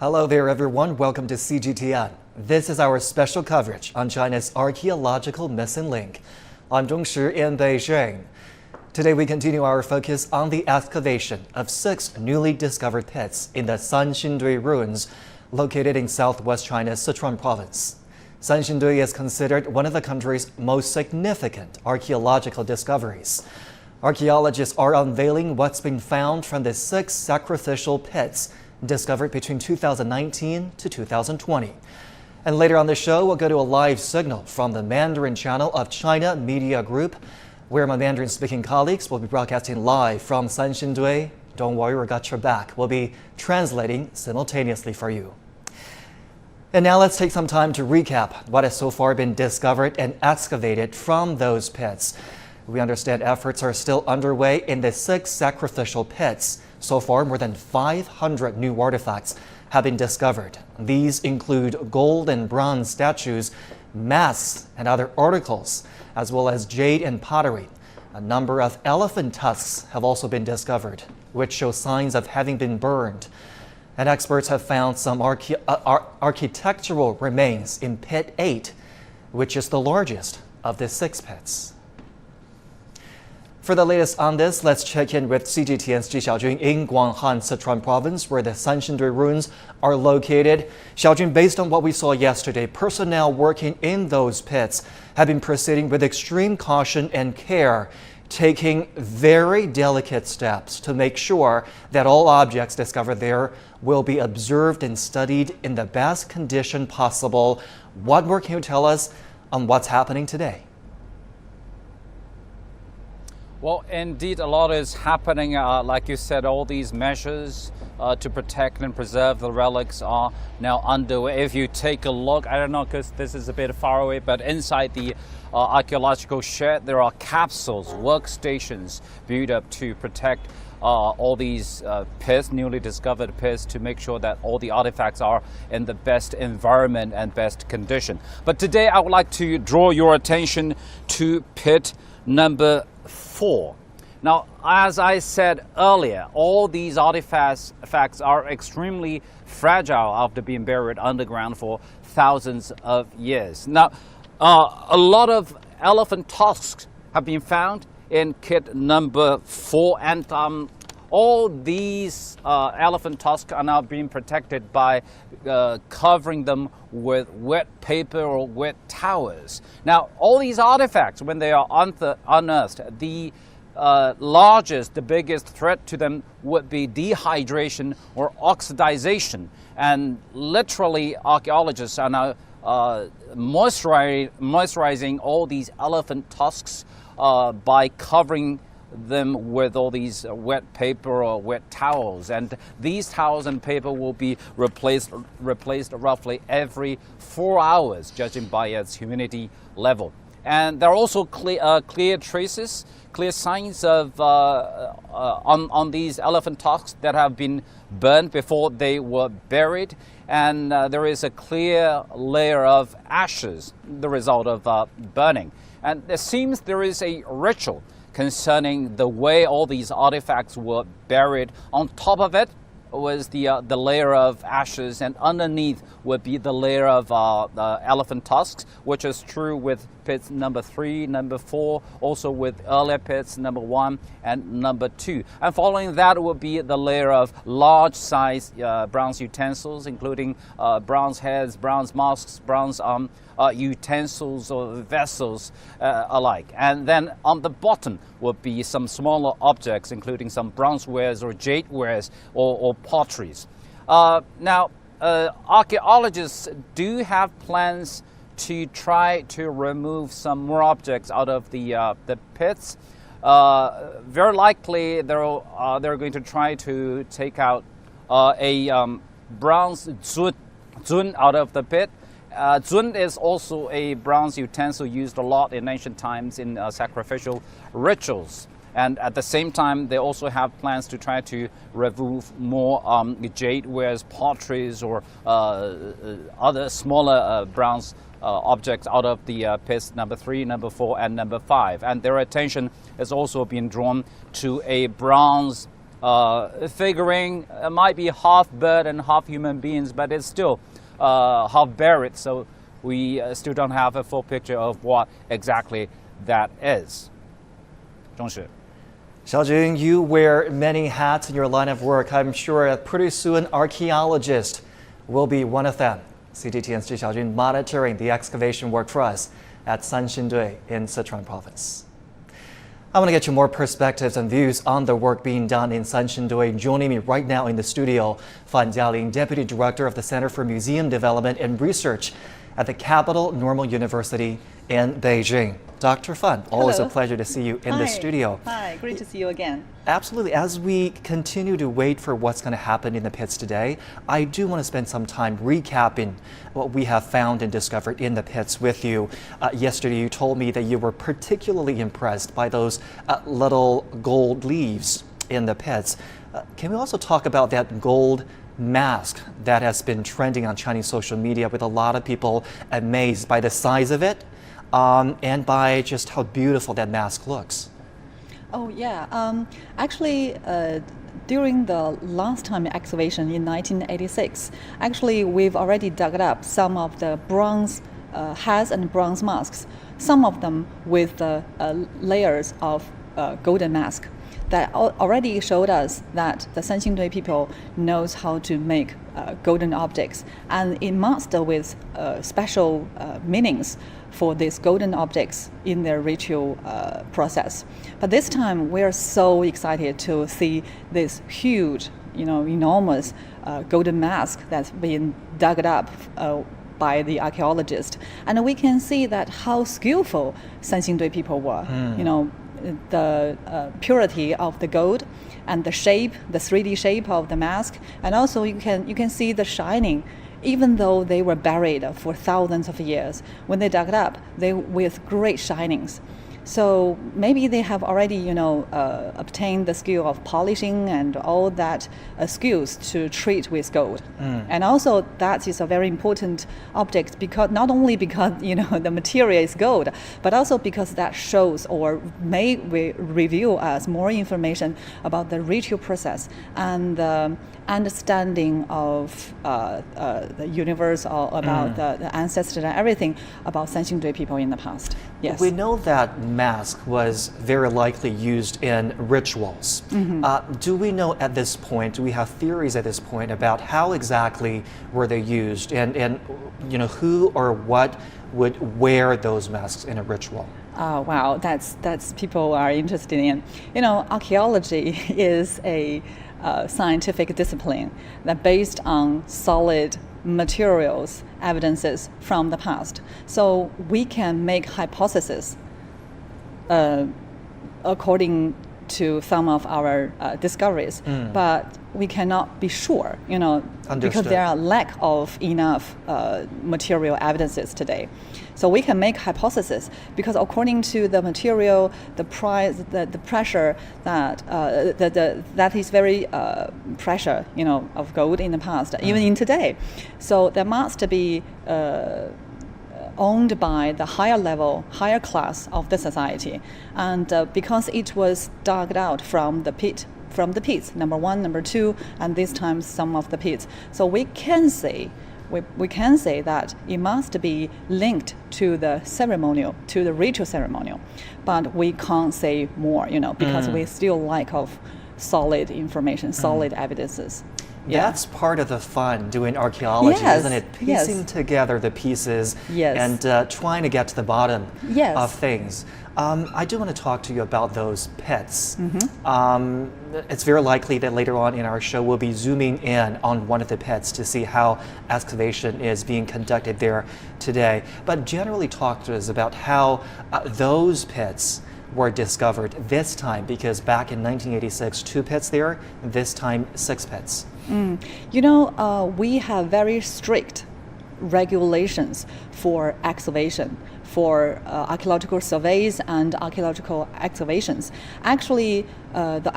Hello there, everyone. Welcome to CGTN. This is our special coverage on China's Archaeological Missing Link. I'm Zhongshi in Beijing. Today we continue our focus on the excavation of 6 newly discovered pits in the Sanxingdui Ruins located in southwest China's Sichuan province. Sanxingdui is considered one of the country's most significant archaeological discoveries. Archaeologists are unveiling what's been found from the 6 sacrificial pits discovered between 2019 to 2020. And later on the show, we'll go to a live signal from the Mandarin channel of China Media Group, where my Mandarin-speaking colleagues will be broadcasting live from Sanxingdui. Don't worry, we got your back. We'll be translating simultaneously for you. And now let's take some time to recap what has so far been discovered and excavated from those pits. We understand efforts are still underway in the 6 sacrificial pits. So far, more than 500 new artifacts have been discovered. These include gold and bronze statues, masks, and other articles, as well as jade and pottery. A number of elephant tusks have also been discovered, which show signs of having been burned. And experts have found some architectural remains in Pit 8, which is the largest of the 6 pits. For the latest on this, let's check in with CGTN's Ji Xiaojun in Guanghan, Sichuan province, where the Sanxingdui Ruins are located. Xiaojun, based on what we saw yesterday, personnel working in those pits have been proceeding with extreme caution and care, taking very delicate steps to make sure that all objects discovered there will be observed and studied in the best condition possible. What more can you tell us on what's happening today? Well, indeed, a lot is happening. Like you said, all these measures to protect and preserve the relics are now underway. If you take a look, I don't know because this is a bit far away, but inside the archaeological shed, there are capsules, workstations built up to protect all these pits, newly discovered pits, to make sure that all the artifacts are in the best environment and best condition. But today I would like to draw your attention to pit number 4. Now, as I said earlier, all these artifacts are extremely fragile after being buried underground for thousands of years. Now, a lot of elephant tusks have been found in kit number 4, and all these elephant tusks are now being protected by covering them with wet paper or wet towels. Now, all these artifacts, when they are unearthed, the largest, the biggest threat to them would be dehydration or oxidization. And literally, archaeologists are now moisturizing all these elephant tusks by covering them with all these wet paper or wet towels, and these towels and paper will be replaced roughly every 4 hours, judging by its humidity level. And there are also clear traces, clear signs of on these elephant tusks that have been burned before they were buried, and there is a clear layer of ashes, the result of burning. And it seems there is a ritual concerning the way all these artifacts were buried. On top of it was the layer of ashes, and underneath would be the layer of elephant tusks, which is true with pits number 3, number 4, also with earlier pits number 1 and number 2. And following that would be the layer of large size bronze utensils, including bronze heads, bronze masks, bronze utensils or vessels alike. And then on the bottom would be some smaller objects, including some bronzewares or jadewares or potteries. Now, archaeologists do have plans to try to remove some more objects out of the pits. Very likely they're going to try to take out a bronze zun out of the pit. Zun is also a bronze utensil used a lot in ancient times in sacrificial rituals. And at the same time, they also have plans to try to remove more jadewares, potteries, or other smaller bronze objects out of the pits number 3, number 4, and number 5. And their attention is also being drawn to a bronze figurine. It might be half bird and half human beings, but it's still half buried. So we still don't have a full picture of what exactly that is. 钟石. Xiaojun, you wear many hats in your line of work. I'm sure that pretty soon archaeologists will be one of them. CGTN's Zhi Xiaojun monitoring the excavation work for us at Sanxingdui in Sichuan province. I want to get you more perspectives and views on the work being done in Sanxingdui. Joining me right now in the studio, Fan Jialing, Deputy Director of the Center for Museum Development and Research at the Capital Normal University in Beijing. Dr. Fan, always a pleasure to see you in the studio. Hi, great to see you again. Absolutely. As we continue to wait for what's going to happen in the pits today, I do want to spend some time recapping what we have found and discovered in the pits with you. Yesterday, you told me that you were particularly impressed by those little gold leaves in the pits. Can we also talk about that gold mask that has been trending on Chinese social media, with a lot of people amazed by the size of it and by just how beautiful that mask looks? Oh yeah, actually during the last time excavation in 1986, actually we've already dug up some of the bronze hats and bronze masks, some of them with layers of golden mask. That already showed us that the Sanxingdui people knows how to make golden objects, and it must with special meanings for these golden objects in their ritual process. But this time we are so excited to see this huge, enormous golden mask that's been dug up by the archaeologists, and we can see that how skillful Sanxingdui people were. The purity of the gold and the shape, the 3D shape of the mask, and also you can see the shining. Even though they were buried for thousands of years, when they dug it up, they with great shinings. So maybe they have already, obtained the skill of polishing and all that skills to treat with gold. And also that is a very important object, because not only because the material is gold, but also because that shows or may reveal us more information about the ritual process and the understanding of the universe, or about the ancestors and everything about Sanxingdui people in the past. Yes. We know that mask was very likely used in rituals. Do we know at this point, do we have theories at this point about how exactly were they used, and who or what would wear those masks in a ritual? Wow, that's people are interested in. Archaeology is a scientific discipline that based on solid materials, evidences from the past. So we can make hypotheses according to some of our discoveries, but we cannot be sure, because there are lack of enough material evidences today. So we can make hypotheses because according to the material, the price, the pressure that that is very pressure, of gold in the past, even in today. So there must be owned by the higher level, higher class of the society, and because it was dug out from the pits, number one, number two, and this time some of the pits. So we can say that it must be linked to the ceremonial, to the ritual ceremonial, but we can't say more, because we still lack of solid information, solid evidences. That's part of the fun doing archaeology, isn't it? Piecing together the pieces and trying to get to the bottom of things. I do want to talk to you about those pits. It's very likely that later on in our show we'll be zooming in on one of the pits to see how excavation is being conducted there today. But generally talk to us about how those pits were discovered this time, because back in 1986, 2 pits there, this time 6 pits. We have very strict regulations for excavation, for archaeological surveys and archaeological excavations. Actually, the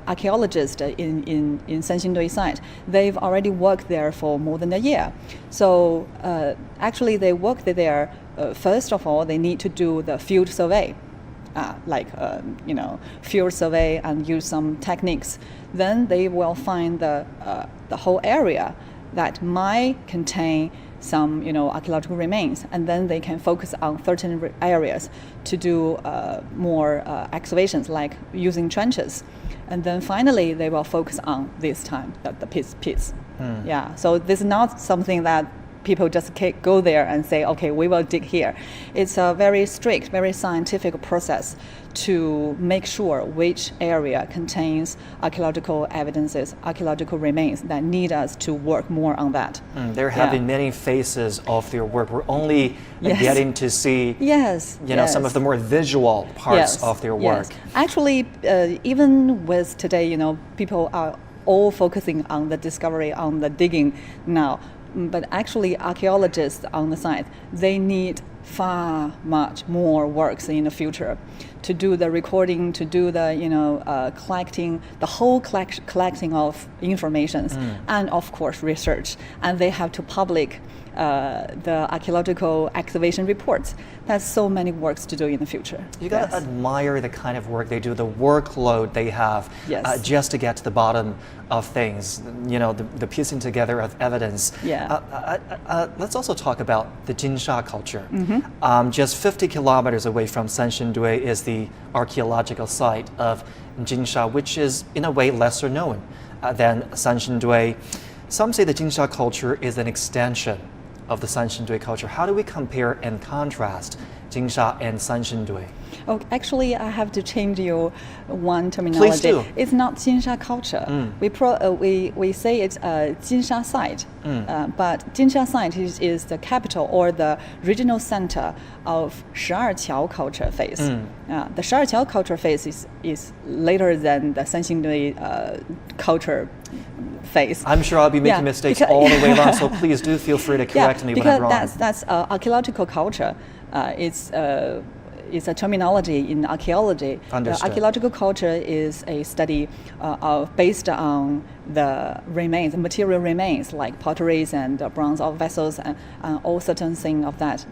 archaeologists in Sanxingdui site, they've already worked there for more than a year. So actually they worked there, first of all, they need to do the field survey. field survey and use some techniques, then they will find the whole area that might contain some archaeological remains, and then they can focus on certain areas to do more excavations, like using trenches, and then finally they will focus on this time the pits. Yeah, so this is not something that people just go there and say, okay, we will dig here. It's a very strict, very scientific process to make sure which area contains archaeological evidences, archaeological remains that need us to work more on that. There have been many phases of their work. We're only getting to see some of the more visual parts of their work. Actually, even with today, people are all focusing on the discovery, on the digging now. But actually, archaeologists on the site, they need far much more works in the future to do the recording, to do the collecting, the whole collecting of information, and of course research. And they have to public the archaeological excavation reports. That's so many works to do in the future. You gotta admire the kind of work they do, the workload they have, just to get to the bottom of things. The piecing together of evidence. Let's also talk about the Jinsha culture. Just 50 kilometers away from Sanxingdui is the archaeological site of Jinsha, which is in a way lesser known than Sanxingdui. Some say the Jinsha culture is an extension of the Sanxingdui culture. How do we compare and contrast Jinsha and Sanxingdui? Oh, actually, I have to change your one terminology. Please do. It's not Jinsha culture. We say it's Jinsha site, but Jinsha site is the capital or the regional center of 12 culture phase. The 12 culture phase is later than the Sanxingdui culture phase. I'm sure I'll be making mistakes all the way along, so please do feel free to correct me when I'm wrong. Because that's archaeological culture. It's a terminology in archaeology. Archaeological culture is a study based on the remains, material remains like potteries and bronze vessels and all certain things of that.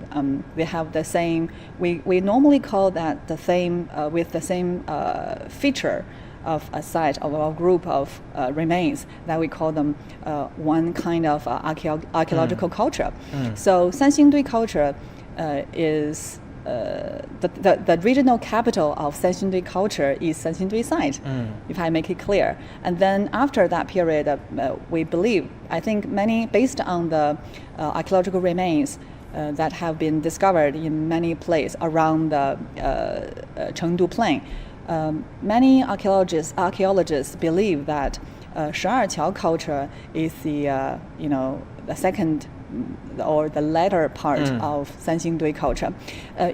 They have the same. We normally call that the same with the same feature of a site of a group of remains that we call them one kind of archaeological culture. So Sanxingdui culture is the regional capital of Sanxingdui culture is Sanxingdui site, if I make it clear. And then after that period, we believe, I think based on the archaeological remains that have been discovered in many places around the Chengdu plain, many archaeologists believe that 12 culture is the second or the latter part of Sanxingdui culture.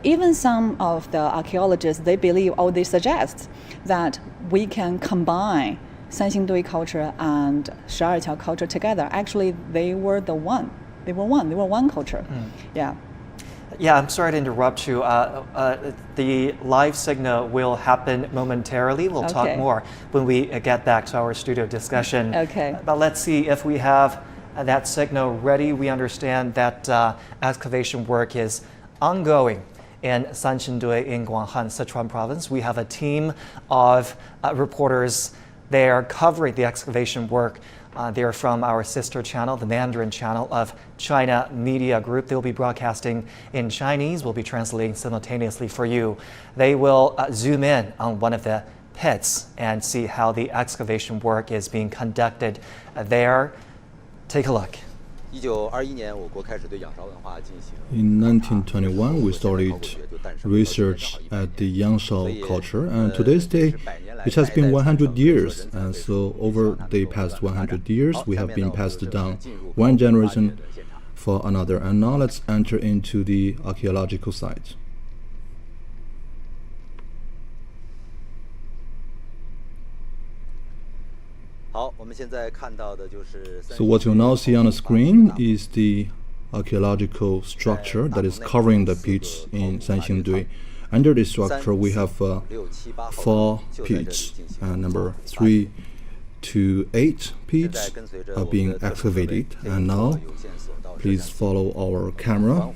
Even some of the archaeologists, they believe or they suggest that we can combine Sanxingdui culture and 12 culture together. Actually, they were one. They were one culture. Yeah, I'm sorry to interrupt you. The live signal will happen momentarily. We'll talk more when we get back to our studio discussion. But let's see if we have that signal ready. We understand that excavation work is ongoing in Sanxingdui in Guanghan, Sichuan province. We have a team of reporters there covering the excavation work. They're from our sister channel, the Mandarin channel of China Media Group. They'll be broadcasting in Chinese. We'll be translating simultaneously for you. They will zoom in on one of the pits and see how the excavation work is being conducted there. Take a look. In 1921, we started research at the Yangshao culture, and today's day, it has been 100 years. And so over the past 100 years, we have been passed down one generation for another. And now let's enter into the archaeological site. So what you now see on the screen is the archaeological structure that is covering the pits in Sanxingdui. Under this structure, we have 4 pits, number 3 to 8 pits are being excavated. And now, please follow our camera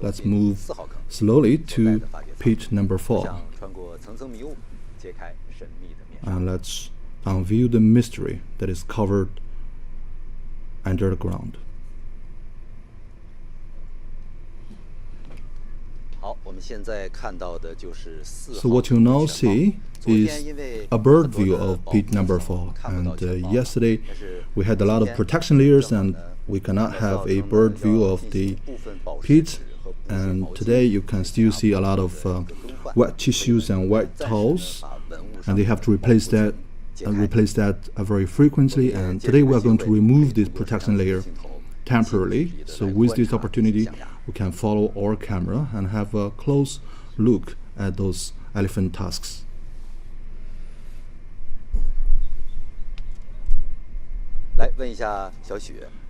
let's move slowly to pit number 4. And let's unveil the mystery that is covered under the ground. So what you now see is a bird view of pit number 4. And yesterday we had a lot of protection layers and we cannot have a bird view of the pit. And today you can still see a lot of wet tissues and white towels, and they have to replace that very frequently. And today we are going to remove this protection layer temporarily. So with this opportunity, we can follow our camera and have a close look at those elephant tusks.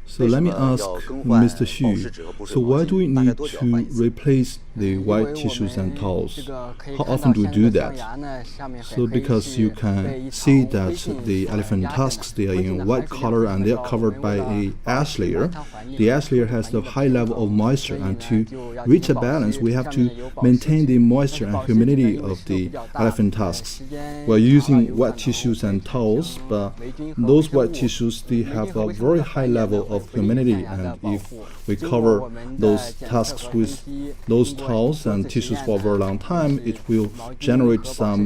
So let me ask Mr. Xu, so why do we need to replace the white tissues and towels? How often do we do that? So because you can see that the elephant tusks, they are in white color and they are covered by a ash layer. The ash layer has a high level of moisture, and to reach a balance we have to maintain the moisture and humidity of the elephant tusks. We're using wet tissues and towels, but those wet tissues, they have a very high level of humidity, and if we cover those tusks with those towels and tissues for a very long time, it will generate some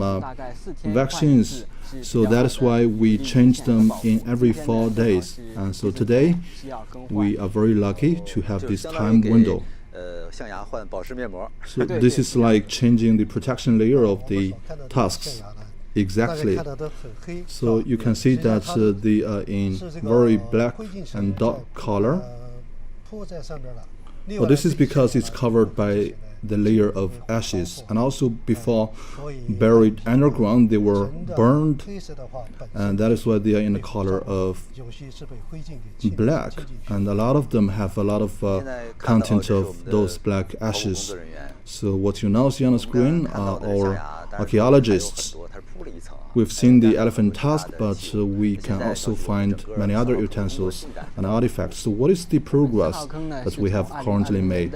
vaccines. So that is why we change them in every 4 days. And so today we are very lucky to have this time window. So this is like changing the protection layer of the tusks. Exactly. So you can see that they are in very black and dark color. Well, this is because it's covered by the layer of ashes, and also before buried underground they were burned, and that is why they are in the color of black, and a lot of them have a lot of content of those black ashes. So what you now see on the screen are our archaeologists. We've seen the elephant tusk, but we can also find many other utensils and artifacts. So what is the progress that we have currently made?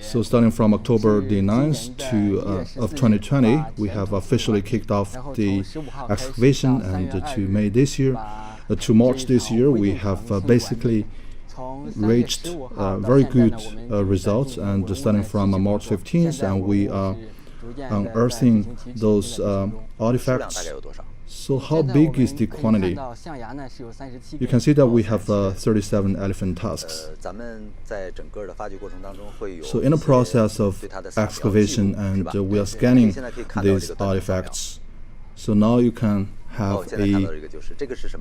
So starting from October the 9th of 2020, we have officially kicked off the excavation, and to March this year, we have basically reached very good results. And starting from March 15th, and we are unearthing those artifacts. So how big is the quantity? You can see that we have 37 elephant tusks. So in the process of excavation, and we are scanning these artifacts. So now you can have a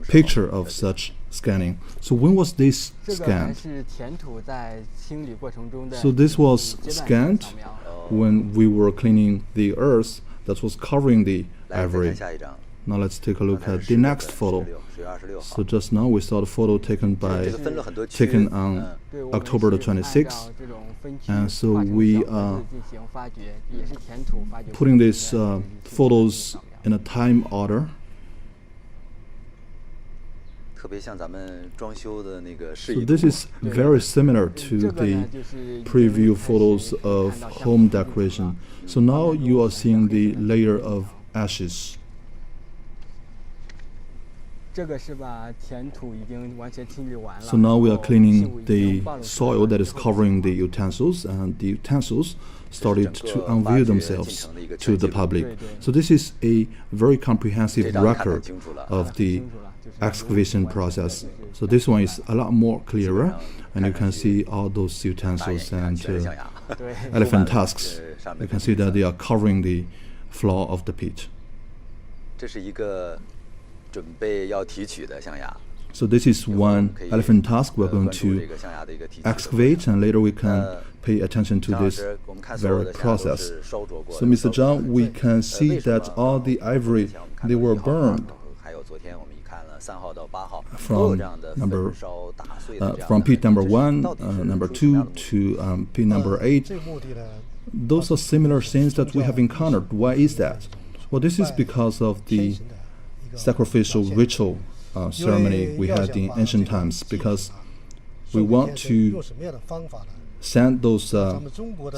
picture of such scanning. So when was this scanned? So this was scanned when we were cleaning the earth that was covering the ivory. Now let's take a look at the next photo. So just now we saw the photo taken on October the 26th, and so we are putting these photos in a time order. So this is very similar to the preview photos of home decoration. So now you are seeing the layer of ashes. So now we are cleaning the soil that is covering the utensils, and the utensils started to unveil themselves to the public. So this is a very comprehensive record of the excavation process. So this one is a lot more clearer, and you can see all those utensils and elephant tusks. You can see that they are covering the floor of the pit. So this is one elephant tusk we're going to excavate, and later we can pay attention to this very process. So Mr. Zhang, we can see that all the ivory, they were burned from pit number 1, number 2 to pit number 8. Those are similar scenes that we have encountered. Why is that? Well, this is because of the sacrificial ritual ceremony we had in ancient times, because we want to send those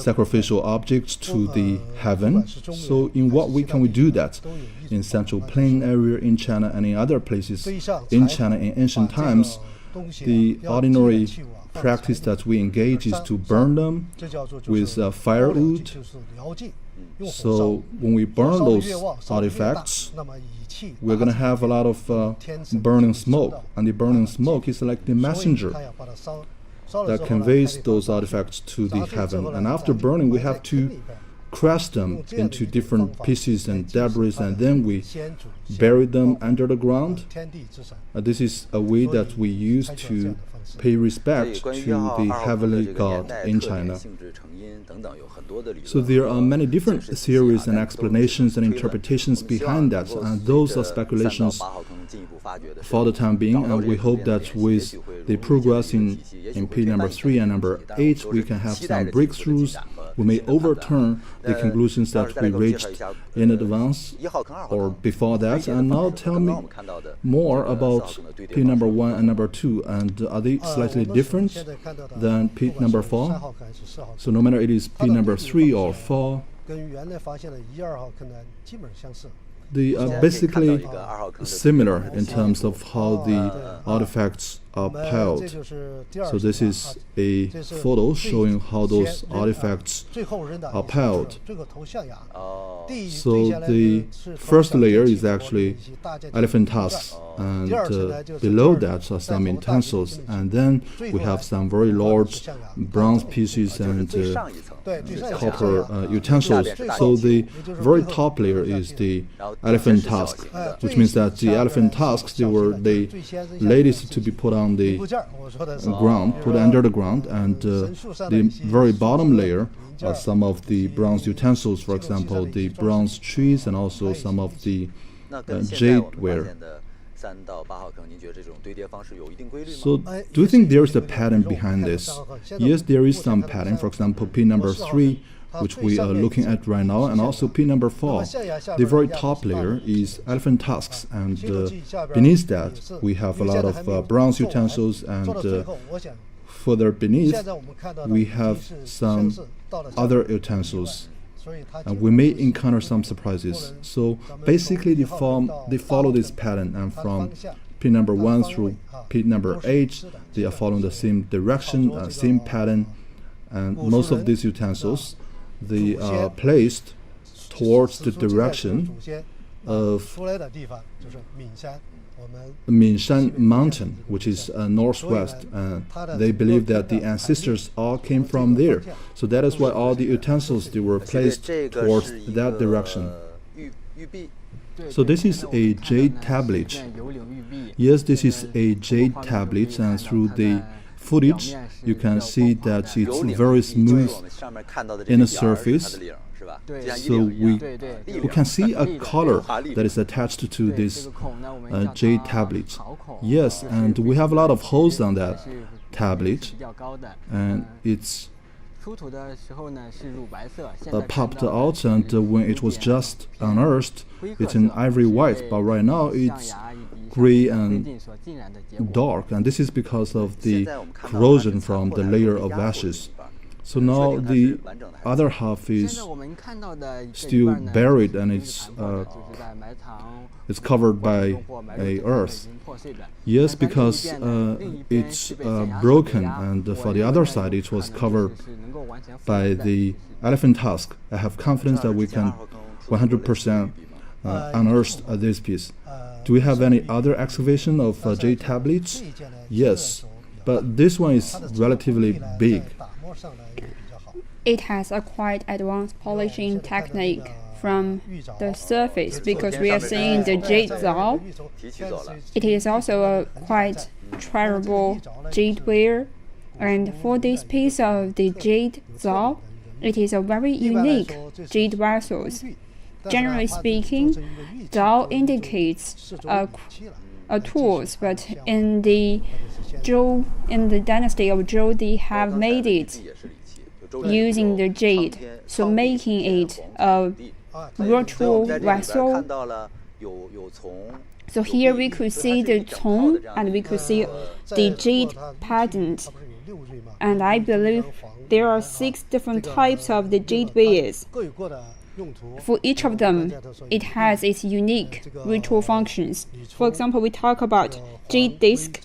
sacrificial objects to the heaven. So in what way can we do that? In Central Plain area in China and in other places in China in ancient times, the ordinary practice that we engage is to burn them with firewood. So when we burn those artifacts, we're going to have a lot of burning smoke, and the burning smoke is like the messenger that conveys those artifacts to the heaven. And after burning, we have to crush them into different pieces and debris, and then we bury them under the ground. This is a way that we use to pay respect to the heavenly God in China. So there are many different theories and explanations and interpretations behind that, and those are speculations for the time being, and we hope that with the progress in P number 3 and number 8, we can have some breakthroughs. We may overturn the conclusions that we reached in advance or before that. And now tell me more about P number 1 and number 2, and are they slightly different than P number 4? So no matter it is P number 3 or 4, they are basically similar in terms of how the artifacts are piled. So this is a photo showing how those artifacts are piled. So the first layer is actually elephant tusks, and below that are some utensils, and then we have some very large bronze pieces and copper utensils. So the very top layer is the elephant tusk, which means that the elephant tusks, they were the latest to be put on the ground, put under the ground, and the very bottom layer are some of the bronze utensils, for example, the bronze trees and also some of the jade ware. So do you think there is a pattern behind this? Yes, there is some pattern. For example, P number 3, which we are looking at right now, and also P number 4. The very top layer is elephant tusks, and beneath that we have a lot of bronze utensils, and further beneath we have some other utensils, and we may encounter some surprises. So basically they follow this pattern, and from P number 1 through P number 8 they are following the same direction, same pattern, and most of these utensils, they are placed towards the direction of Minshan mountain, which is northwest, and they believe that the ancestors all came from there. So that is why all the utensils, they were placed towards that direction. So this is a jade tablet. Yes, this is a jade tablet, and through the footage you can see that it's very smooth in the surface. So we can see a color that is attached to this jade tablet. Yes, and we have a lot of holes on that tablet, and it's popped out, and when it was just unearthed, it's an ivory white, but right now it's gray and dark, and this is because of the corrosion from the layer of ashes. So now the other half is still buried, and it's covered by earth. Yes, because it's broken, and for the other side it was covered by the elephant tusk. I have confidence that we can 100% unearth this piece. Do we have any other excavation of jade tablets? Yes, but this one is relatively big. It has a quite advanced polishing technique from the surface because we are seeing the jade zao. It is also a quite treasurable jade ware, and for this piece of the jade zao, it is a very unique jade vessels. Generally speaking, zao indicates a tools, but in the dynasty of Zhou, they have made it using the jade, so making it a virtual vessel. So here we could see the cong, and we could see the jade pattern and I believe there are 6 different types of the jade wares. For each of them, it has its unique ritual functions. For example, we talk about jade disc,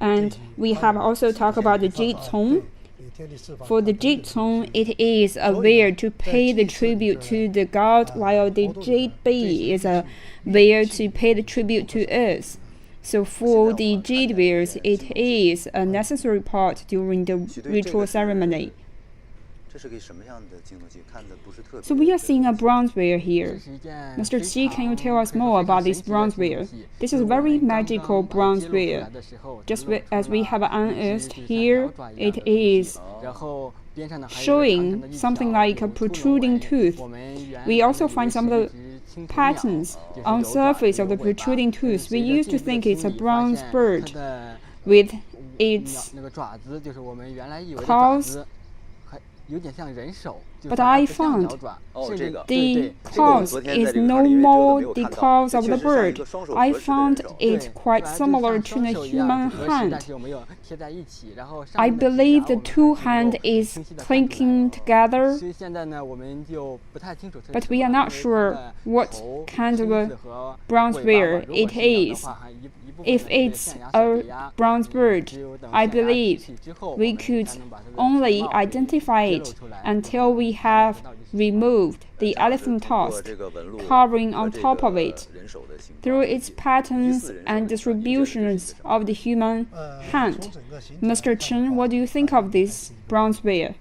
and we have also talked about the jade cong. For the jade cong, it is a ware to pay the tribute to the god, while the jade bay is a ware to pay the tribute to earth. So for the jade wares, it is a necessary part during the ritual ceremony. So we are seeing a bronze ware here. Mr. Qi, can you tell us more about this bronze ware? This is a very magical bronze ware. Just as we have unearthed here, it is showing something like a protruding tooth. We also find some of the patterns on the surface of the protruding tooth. We used to think it's a bronze bird with its claws. But I found the claws is no more the claws of the bird. I found it quite similar to the human hand. I believe the two hands is clinking together, but we are not sure what kind of a bronze ware it is. If it's a bronze bird, I believe we could only identify it until we have removed the elephant tusk covering on top of it. Through its patterns and distributions of the human hand. Mr. Chen, what do you think of this bronze ware?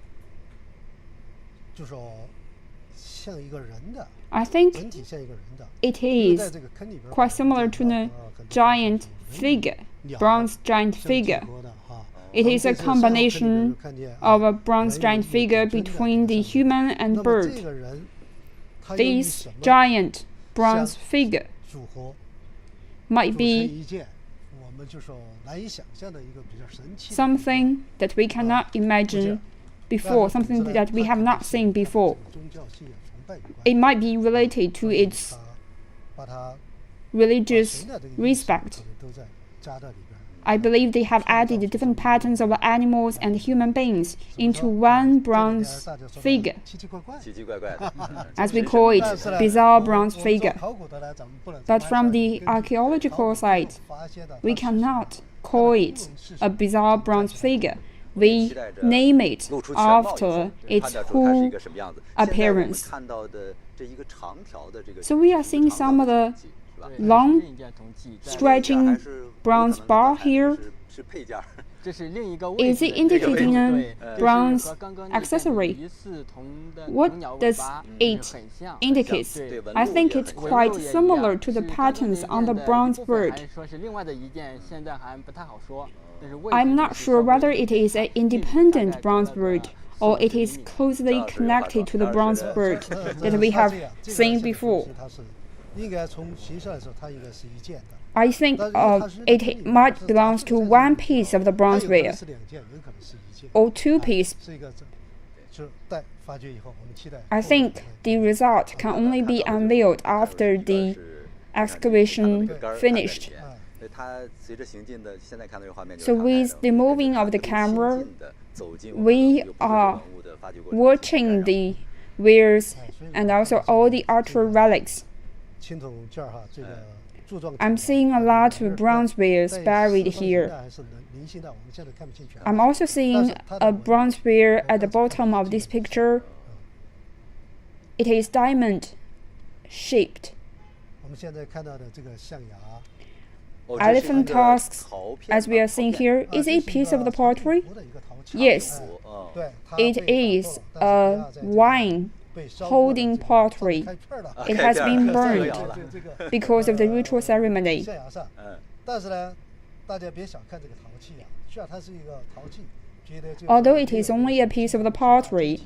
I think it is quite similar to the giant figure, bronze giant figure. It is a combination of a bronze giant figure between the human and bird. This giant bronze figure might be something that we cannot imagine before, something that we have not seen before. It might be related to its religious respect. I believe they have added different patterns of animals and human beings into one bronze figure, as we call it, bizarre bronze figure. But from the archaeological side, we cannot call it a bizarre bronze figure. We name it after its whole appearance. So we are seeing some of the long, stretching bronze bar here. Is it indicating a bronze accessory? What does it indicate? I think it's quite similar to the patterns on the bronze bird. I'm not sure whether it is an independent bronze bird or it is closely connected to the bronze bird that we have seen before. I think it might belong to one piece of the bronze ware or two pieces. I think the result can only be unveiled after the excavation finished. So with the moving of the camera, we are watching the wares and also all the altar relics. I'm seeing a lot of bronze wares buried here. I'm also seeing a bronze ware at the bottom of this picture. It is diamond shaped. Elephant tusks, as we are seeing here, is a piece of the pottery? Yes, it is a wine holding pottery. It has been burned because of the ritual ceremony. Although it is only a piece of the pottery,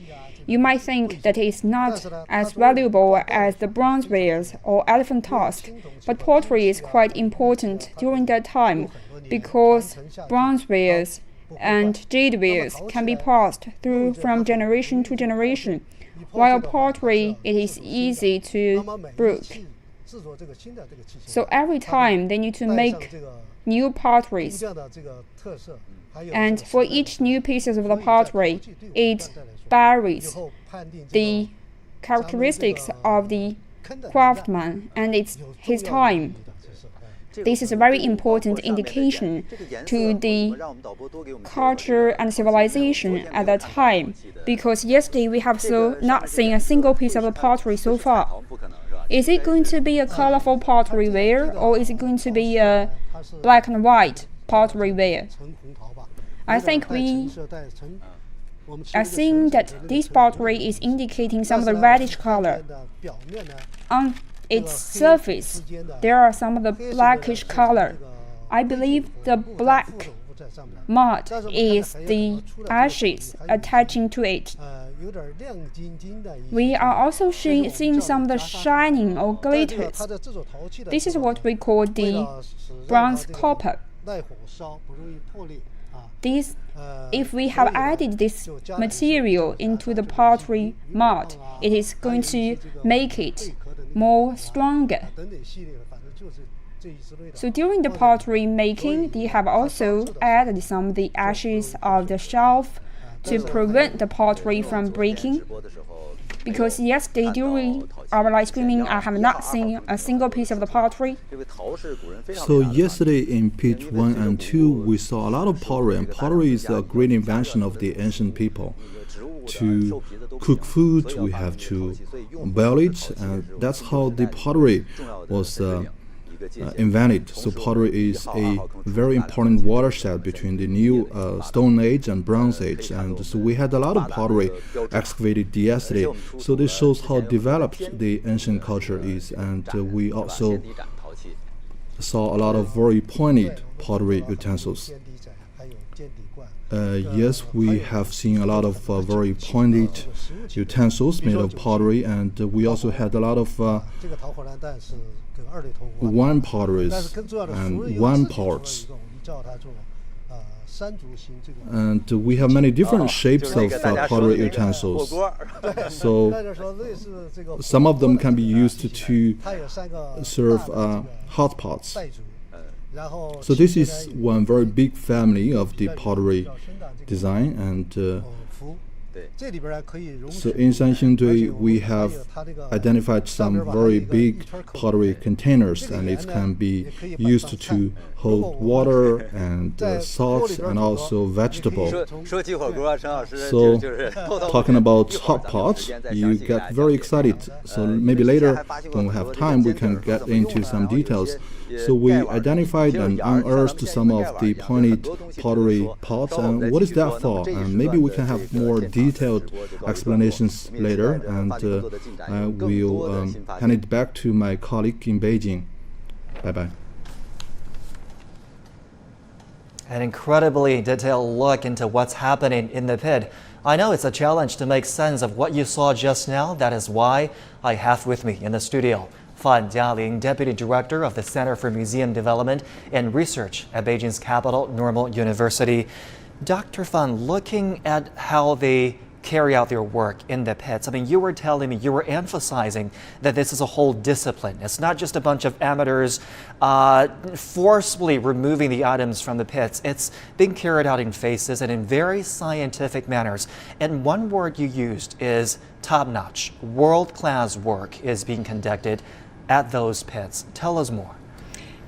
you might think that it's not as valuable as the bronze wares or elephant tusk, but pottery is quite important during that time because bronze wares and jade wares can be passed through from generation to generation, while pottery it is easy to break. So every time they need to make new potteries. And for each new pieces of the pottery, it varies the characteristics of the craftsman and his time. This is a very important indication to the culture and civilization at that time, because yesterday we have not seen a single piece of the pottery so far. Is it going to be a colorful pottery ware, or is it going to be a black and white pottery ware? I think we are seeing that this pottery is indicating some of the reddish color. On its surface, there are some of the blackish color. I believe the black mud is the ashes attaching to it. We are also seeing some of the shining or glitters. This is what we call the bronze copper. If we have added this material into the pottery mud, it is going to make it more stronger. So during the pottery making, they have also added some of the ashes of the shelf to prevent the pottery from breaking. Because yesterday during our live streaming, I have not seen a single piece of the pottery. So yesterday in pit 1 and 2, we saw a lot of pottery, and pottery is a great invention of the ancient people. To cook food, we have to boil it, and that's how the pottery was invented. So pottery is a very important watershed between the new Stone Age and Bronze Age, and so we had a lot of pottery excavated yesterday. So this shows how developed the ancient culture is, and we also saw a lot of very pointed pottery utensils. Yes, we have seen a lot of very pointed utensils made of pottery, and we also had a lot of wine potteries and wine pots. And we have many different shapes of pottery utensils. So some of them can be used to serve hot pots. So this is one very big family of the pottery design, and so in Sanxingdui we have identified some very big pottery containers, and it can be used to hold water and salt and also vegetables. So talking about hot pots, you get very excited. So maybe later when we have time we can get into some details. So we identified and unearthed some of the pointed pottery pots, and what is that for? And maybe we can have more detailed explanations later, and I will hand it back to my colleague in Beijing. Bye-bye. An incredibly detailed look into what's happening in the pit. I know it's a challenge to make sense of what you saw just now. That is why I have with me in the studio Fan Jialing, Deputy Director of the Center for Museum Development and Research at Beijing's capital, Normal University. Dr. Fan, looking at how they carry out their work in the pits, I mean, you were telling me, you were emphasizing that this is a whole discipline. It's not just a bunch of amateurs forcefully removing the items from the pits. It's being carried out in phases and in very scientific manners. And one word you used is top-notch. World-class work is being conducted at those pits. Tell us more.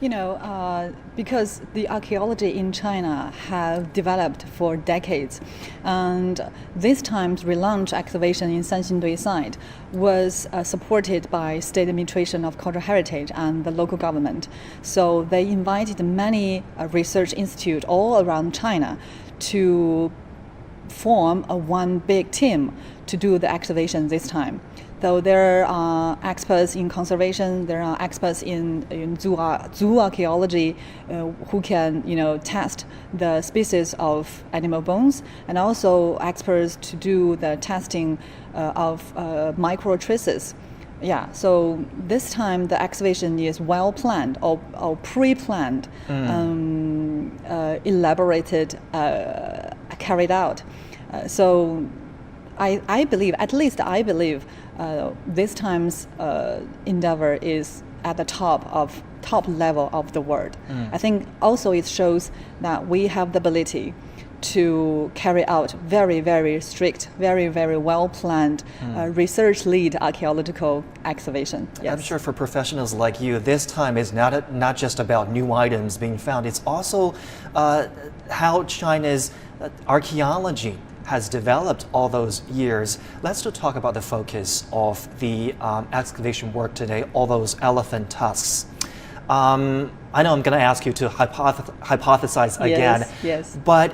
You know, because the archaeology in China have developed for decades, and this time's relaunch excavation in Sanxingdui site was supported by State Administration of Cultural Heritage and the local government. So they invited many research institutes all around China to form one big team to do the excavation this time. So there are experts in conservation, there are experts in zoo archaeology who can, test the species of animal bones, and also experts to do the testing of micro traces. Yeah, so this time the excavation is well planned or pre-planned, elaborated, carried out. So I believe, at least I believe, this time's endeavor is at the top level of the world. I think also it shows that we have the ability to carry out very, very strict, very, very well-planned research-led archaeological excavation. Yes. I'm sure for professionals like you, this time is not just about new items being found. It's also how China's archaeology has developed all those years. Let's still talk about the focus of the excavation work today, all those elephant tusks. I know I'm going to ask you to hypothesize again. Yes. But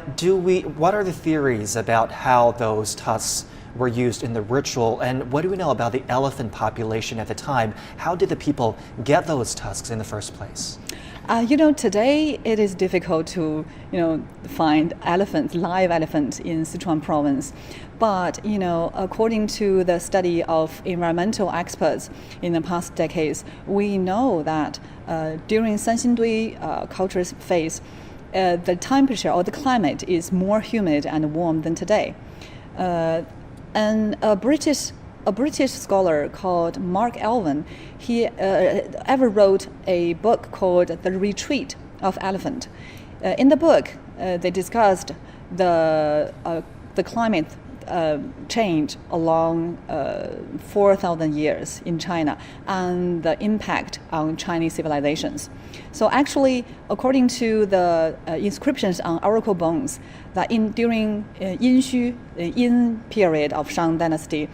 what are the theories about how those tusks were used in the ritual, and what do we know about the elephant population at the time? How did the people get those tusks in the first place? Today it is difficult to, find live elephants in Sichuan province. But, according to the study of environmental experts in the past decades, we know that during Sanxingdui culture's phase, the temperature or the climate is more humid and warm than today. And a British scholar called Mark Alvin, he ever wrote a book called The Retreat of Elephant. In the book, they discussed the climate change along 4,000 years in China and the impact on Chinese civilizations. So actually, according to the inscriptions on oracle bones, that during Yin period of Shang Dynasty,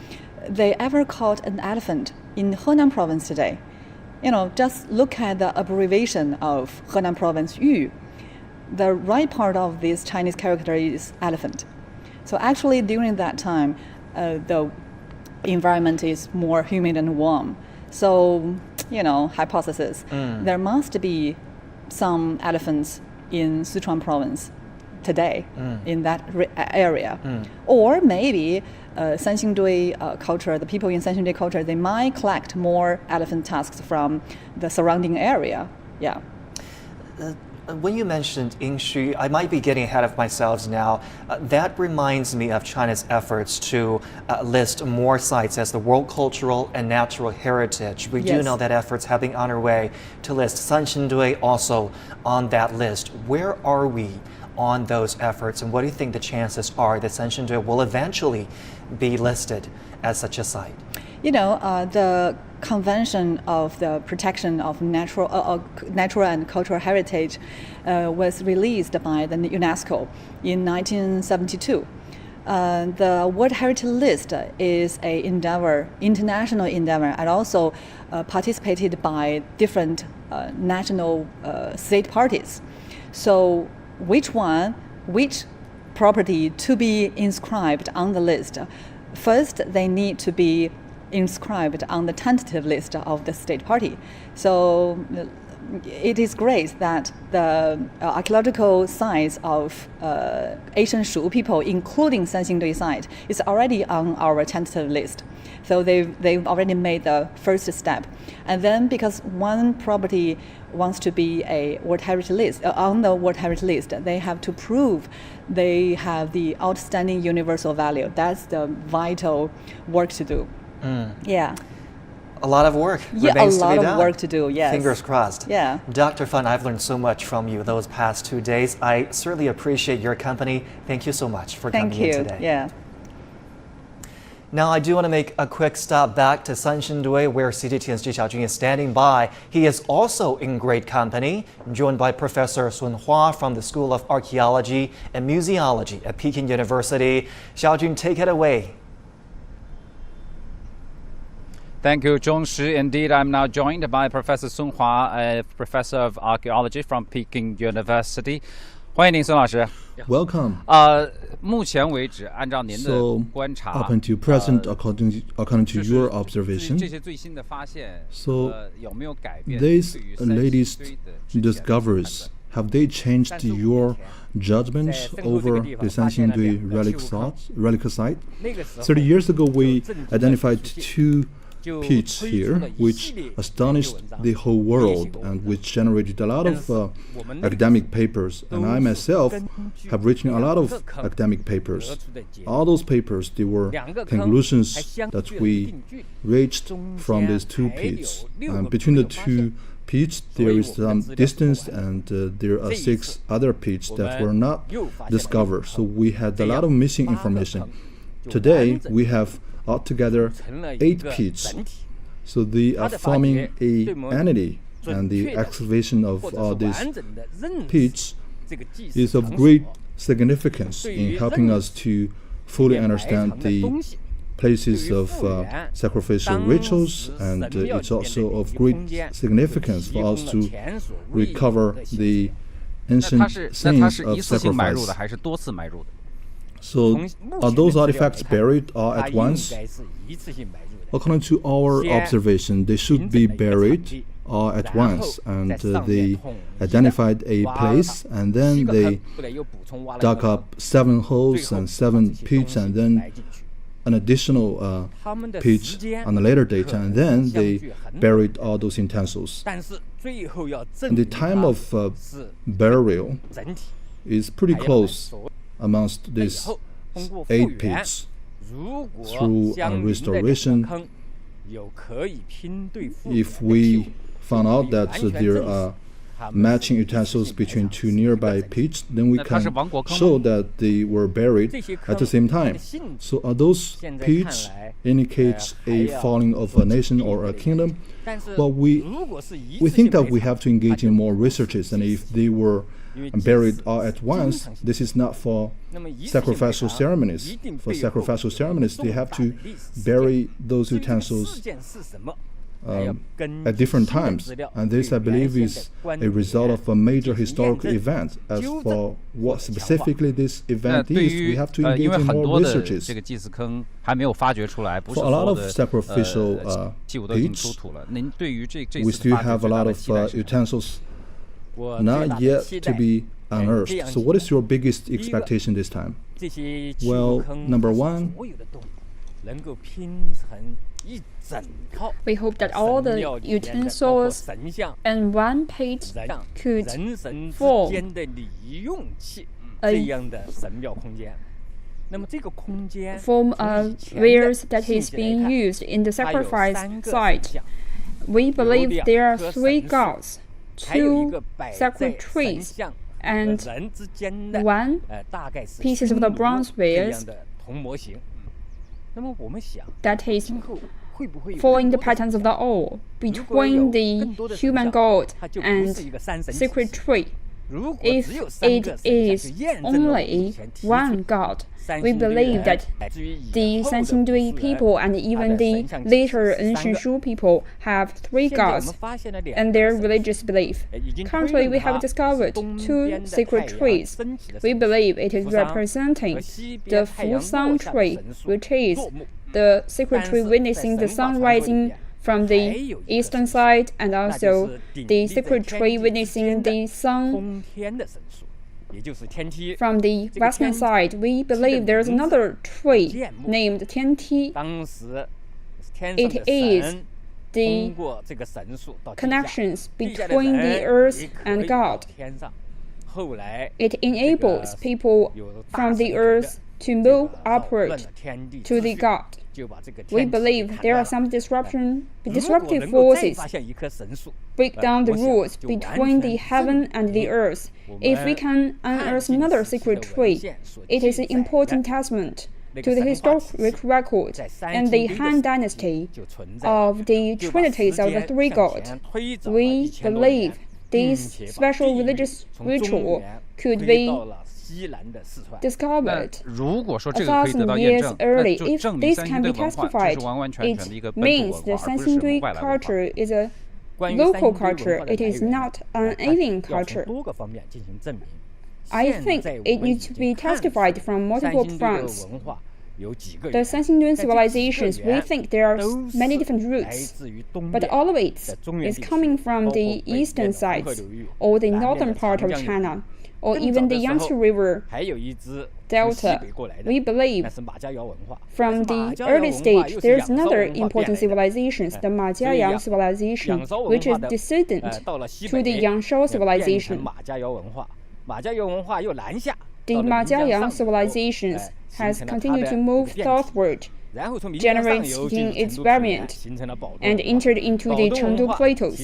they ever caught an elephant in Henan province today. Just look at the abbreviation of Henan province Yu. The right part of this Chinese character is elephant. So actually, during that time, the environment is more humid and warm. So, hypothesis, there must be some elephants in Sichuan province today in that area. Or maybe Sanxingdui culture, the people in Sanxingdui culture, they might collect more elephant tusks from the surrounding area. Yeah. When you mentioned Yingxu, I might be getting ahead of myself now. That reminds me of China's efforts to list more sites as the World Cultural and Natural Heritage. We do know that efforts have been on our way to list Sanxingdui also on that list. Where are we on those efforts, and what do you think the chances are that Sanxingdui will eventually be listed as such a site? The Convention of the Protection of Natural and Cultural Heritage was released by the UNESCO in 1972. The World Heritage List is an international endeavor, and also participated by different national state parties. So which property to be inscribed on the list? First, they need to be inscribed on the tentative list of the state party. So it is great that the archaeological sites of ancient Shu people, including Sanxingdui site, is already on our tentative list. So they've already made the first step. And then because one property wants to be a World Heritage List, on the World Heritage List, they have to prove they have the outstanding universal value. That's the vital work to do. Yeah. A lot of work remains to be done. Yeah, a lot of work to do, yes. Fingers crossed. Yeah. Dr. Fan, I've learned so much from you those past 2 days. I certainly appreciate your company. Thank you so much for coming in today. Yeah. Now, I do want to make a quick stop back to Sanxingdui, where CGTN's Ji Xiaojun is standing by. He is also in great company, joined by Professor Sun Hua from the School of Archaeology and Museology at Peking University. Xiaojun, take it away. Thank you, Zhongshi. Indeed, I'm now joined by Professor Sun Hua, a professor of archaeology from Peking University. 欢迎您，孙老师。 Welcome. 目前为止，按照您的 So, 观察 up until present, according to 就是 your 这 observation, 些最新的发现 So, 有没有改变 these 对于 latest 三星堆的之前的版 discoveries, have they changed your judgment over the Sanxingdui relic site? 那个时候 30 years ago, we identified two pits here, which astonished the whole world and which generated a lot of academic papers. And I myself have written a lot of academic papers. All those papers, they were conclusions that we reached from these two pits. Between the two pits, there is some distance, and there are 6 other pits that were not discovered. So we had a lot of missing information. Today, we have altogether 8 pits. So they are forming a entity, and the excavation of all these pits is of great significance in helping us to fully understand the places of sacrificial rituals, and it's also of great significance for us to recover the ancient scenes of sacrifice. So are those artifacts buried all at once? According to our observation, they should be buried all at once, and they identified a place, and then they dug up 7 holes and 7 pits, and then an additional pit on a later date, and then they buried all those utensils. And the time of burial is pretty close amongst these 8 pits. Through restoration, if we found out that there are matching utensils between 2 nearby pits, then we can show that they were buried at the same time. So are those pits indicate a falling of a nation or a kingdom? Well, we think that we have to engage in more researches, and if they were buried all at once, this is not for sacrificial ceremonies. For sacrificial ceremonies, they have to bury those utensils at different times, and this, I believe, is a result of a major historical event. As for what specifically this event is, we have to engage in more researches. For a lot of sacrificial pits, we still have a lot of utensils not yet to be unearthed. So what is your biggest expectation this time? Well, number 1, we hope that all the utensils in one pit could form a wares that is being used in the sacrifice site. We believe there are 3 gods, 2 sacred trees, and 1 pieces of the bronze wares that is following the patterns of the owl between the human god and sacred tree. If it is only 1 god, we believe that the Sanxingdui people and even the later ancient Shu people have 3 gods in their religious belief. Currently, we have discovered 2 sacred trees. We believe it is representing the Fusang tree, which is the sacred tree witnessing the sun rising from the eastern side, and also the sacred tree witnessing the sun from the western side. We believe there is another tree named Tianti. It is the connections between the earth and God. It enables people from the earth to move upward to the God. We believe there are some disruptive forces break down the rules between the heaven and the earth. If we can unearth another sacred tree, it is an important testament to the historic record and the Han Dynasty of the trinities of the 3 gods. We believe this special religious ritual could be discovered 1,000 years early. If this can be testified, it means the Sanxingdui culture is a local culture. It is not an alien culture. I think it needs to be testified from multiple fronts. The Sanxingdui civilizations, we think there are many different routes, but all of it is coming from the eastern sides, or the northern part of China, or even the Yangtze River Delta. We believe from the early stage there is another important civilization, the Majiayang civilization, which is descendant to the Yangshao civilization. The Majiayang civilization has continued to move southward, generating its variant, and entered into the Chengdu Plateaus.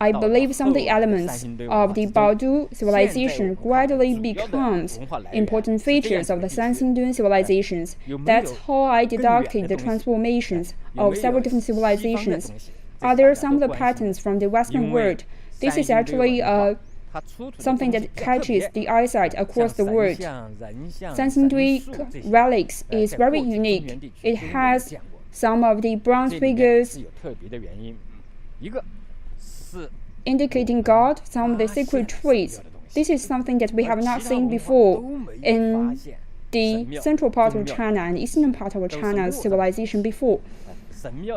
I believe some of the elements of the Baodu civilization gradually becomes important features of the Sanxingdui civilizations. That's how I deducted the transformations of several different civilizations. Are there some of the patterns from the Western world? This is actually something that catches the eyesight across the world. Sanxingdui relics is very unique. It has some of the bronze figures indicating God, some of the sacred trees. This is something that we have not seen before in the central part of China and eastern part of China's civilization before.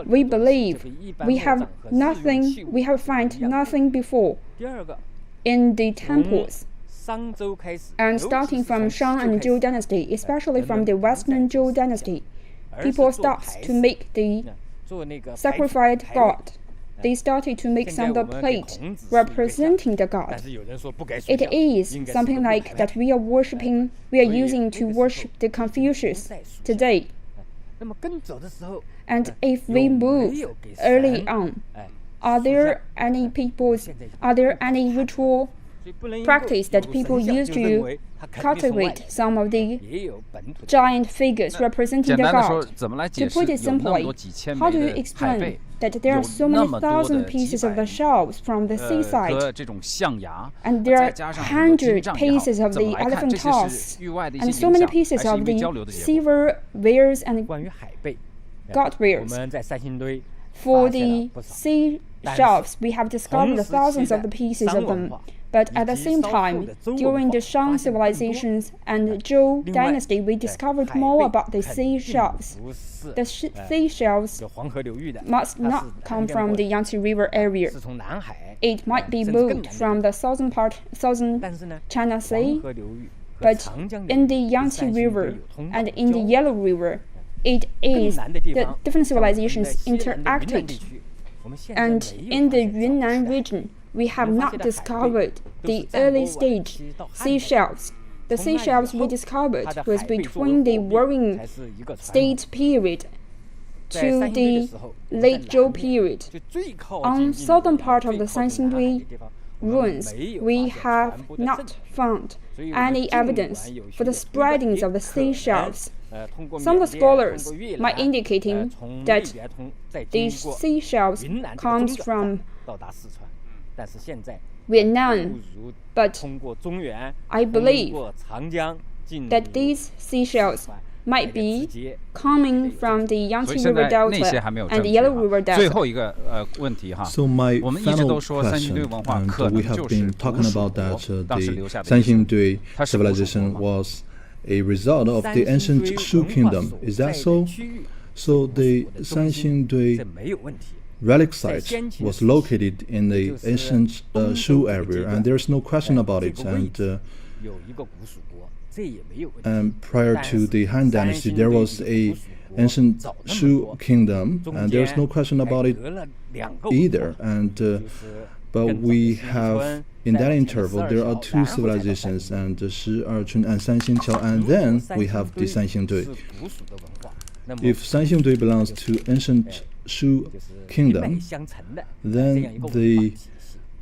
We believe we have found nothing before in the temples. And starting from Shang and Zhou dynasty, especially from the western Zhou dynasty, people started to make the sacrificed god. They started to make some of the plate representing the god. It is something like that we are using to worship the Confucius today. And if we move early on, are there any ritual practice that people use to cultivate some of the giant figures representing the god? To put it simply, how do you explain that there are so many thousand pieces of the shells from the seaside, and there are 100 pieces of the elephant tusks, and so many pieces of the silver wares and god wares? For the seashells, we have discovered thousands of the pieces of them. But at the same time, during the Shang civilizations and Zhou dynasty, we discovered more about the seashells. The seashells must not come from the Yangtze River area. It might be moved from the southern China Sea, but in the Yangtze River and in the Yellow River, it is the different civilizations interacted. And in the Yunnan region, we have not discovered the early stage seashells. The seashells we discovered was between the Warring State period to the late Zhou period. On southern part of the Sanxingdui Ruins, we have not found any evidence for the spreadings of the seashells. Some of the scholars might indicating that these seashells comes from Vietnam, but I believe that these seashells might be coming from the Yangtze River Delta and the Yellow River Delta. So my final question, and we have been talking about that the Sanxingdui civilization was a result of the ancient Shu kingdom. Is that so? So the Sanxingdui relic site was located in the ancient Shu area, and there's no question about it. And prior to the Han Dynasty, there was a ancient Shu kingdom, and there's no question about it either. But we have, in that interval, there are two civilizations, and Shi, Erchun, and Sanxingqiao, and then we have the Sanxingdui. If Sanxingdui belongs to ancient Shu kingdom, then they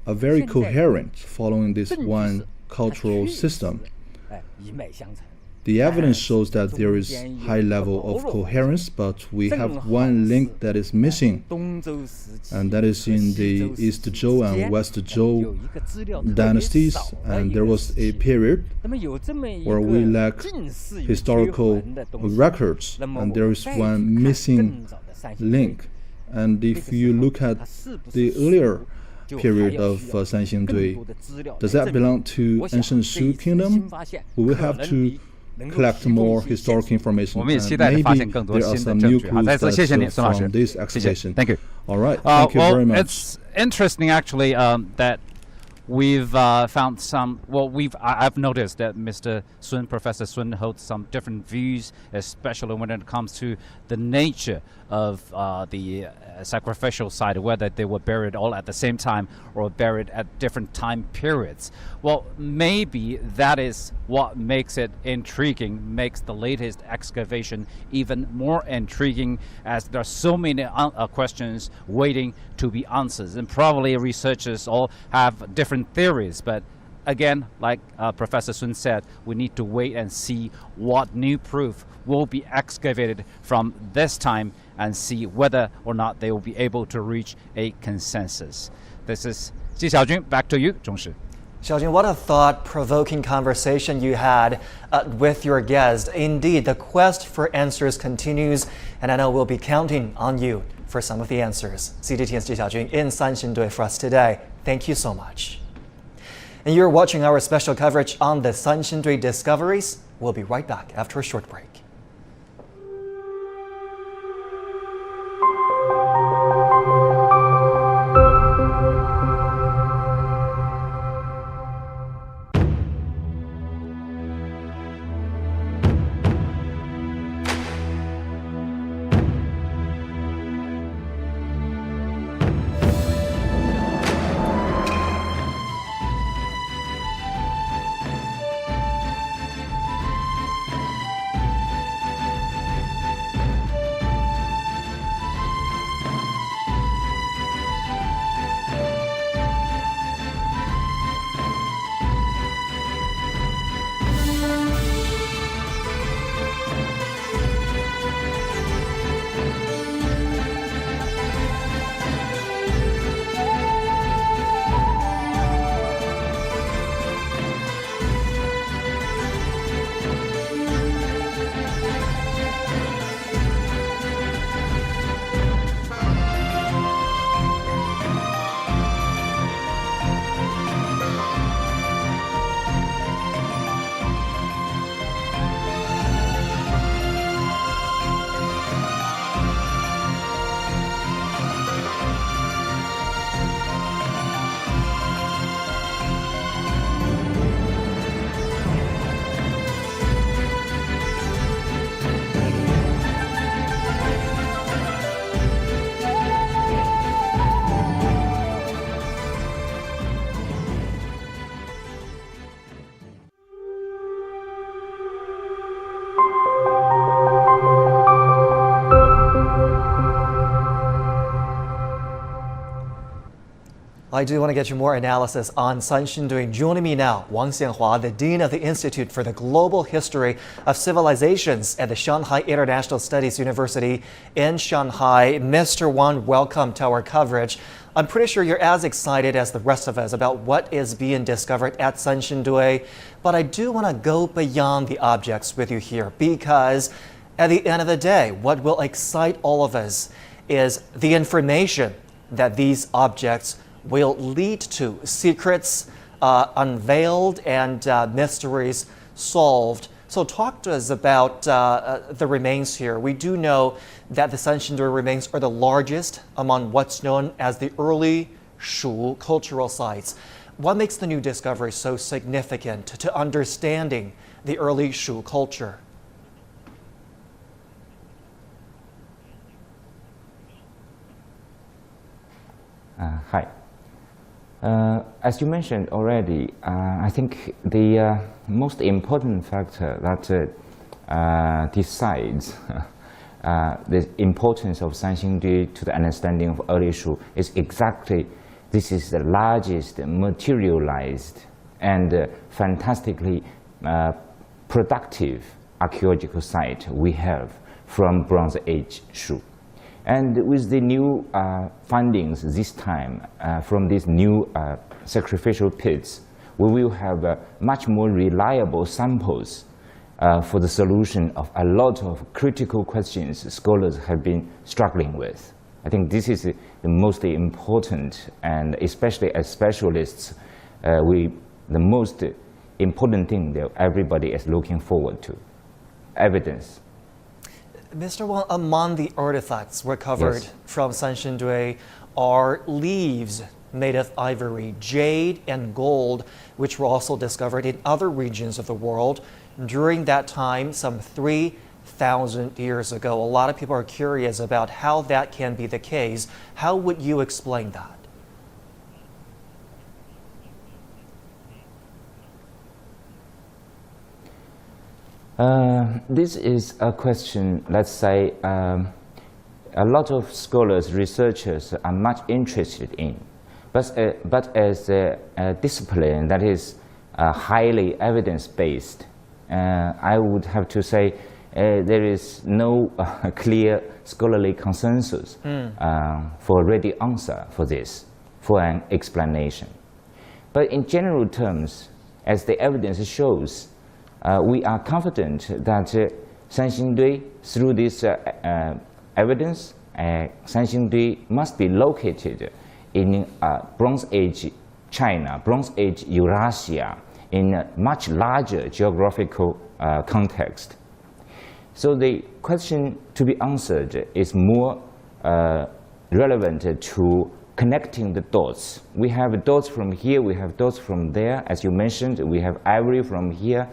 are very coherent following this one cultural system. The evidence shows that there is high level of coherence, but we have one link that is missing, and that is in the East Zhou and West Zhou dynasties, and there was a period where we lack historical records, and there is one missing link. And if you look at the earlier period of Sanxingdui, does that belong to ancient Shu kingdom? We will have to collect more historic information. 我们也 And 期待 maybe 发现更多 there are 新的 some 证 new 据。好， clues 再次谢谢你， that 孙老师 from this 谢谢 excavation. Thank you. All right, thank you well, very much. It's interesting actually that we've found some. Well, I've noticed that Professor Sun holds some different views, especially when it comes to the nature of the sacrificial site, whether they were buried all at the same time or buried at different time periods. Well, maybe that is what makes it intriguing, makes the latest excavation even more intriguing, as there are so many questions waiting to be answered. And probably researchers all have different theories, but again, like Professor Sun said, we need to wait and see what new proof will be excavated from this time and see whether or not they will be able to reach a consensus. This is Ji Xiaojun. Back to you, Zhongshi. Xiaojun, what a thought-provoking conversation you had with your guest. Indeed, the quest for answers continues, and I know we'll be counting on you for some of the answers. CGTN's Ji Xiaojun in Sanxingdui for us today. Thank you so much. And you're watching our special coverage on the Sanxingdui discoveries. We'll be right back after a short break. I do want to get you more analysis on Sanxingdui. Joining me now, Wang Xianhua, the Dean of the Institute for the Global History of Civilizations at the Shanghai International Studies University in Shanghai. Mr. Wang, welcome to our coverage. I'm pretty sure you're as excited as the rest of us about what is being discovered at Sanxingdui, but I do want to go beyond the objects with you here, because at the end of the day, what will excite all of us is the information that these objects will lead to, secrets unveiled and mysteries solved. So talk to us about the remains here. We do know that the Sanxingdui remains are the largest among what's known as the early Shu cultural sites. What makes the new discovery so significant to understanding the early Shu culture? Hi. As you mentioned already, I think the most important factor that decides the importance of Sanxingdui to the understanding of early Shu is exactly this is the largest materialized and fantastically productive archaeological site we have from Bronze Age Shu. And with the new findings this time from these new sacrificial pits, we will have much more reliable samples for the solution of a lot of critical questions scholars have been struggling with. I think this is the most important, and especially as specialists, the most important thing that everybody is looking forward to. Evidence. Mr. Wang, among the artifacts recovered Yes. from Sanxingdui are leaves made of ivory, jade, and gold, which were also discovered in other regions of the world during that time, some 3,000 years ago. A lot of people are curious about how that can be the case. How would you explain that? This is a question, let's say, a lot of scholars, researchers are much interested in. But as a discipline that is highly evidence-based, I would have to say there is no clear scholarly consensus for a ready answer for this, for an explanation. But in general terms, as the evidence shows, we are confident that Sanxingdui, through this evidence, Sanxingdui must be located in Bronze Age China, Bronze Age Eurasia, in a much larger geographical context. So the question to be answered is more relevant to connecting the dots. We have dots from here, we have dots from there. As you mentioned, we have ivory from here,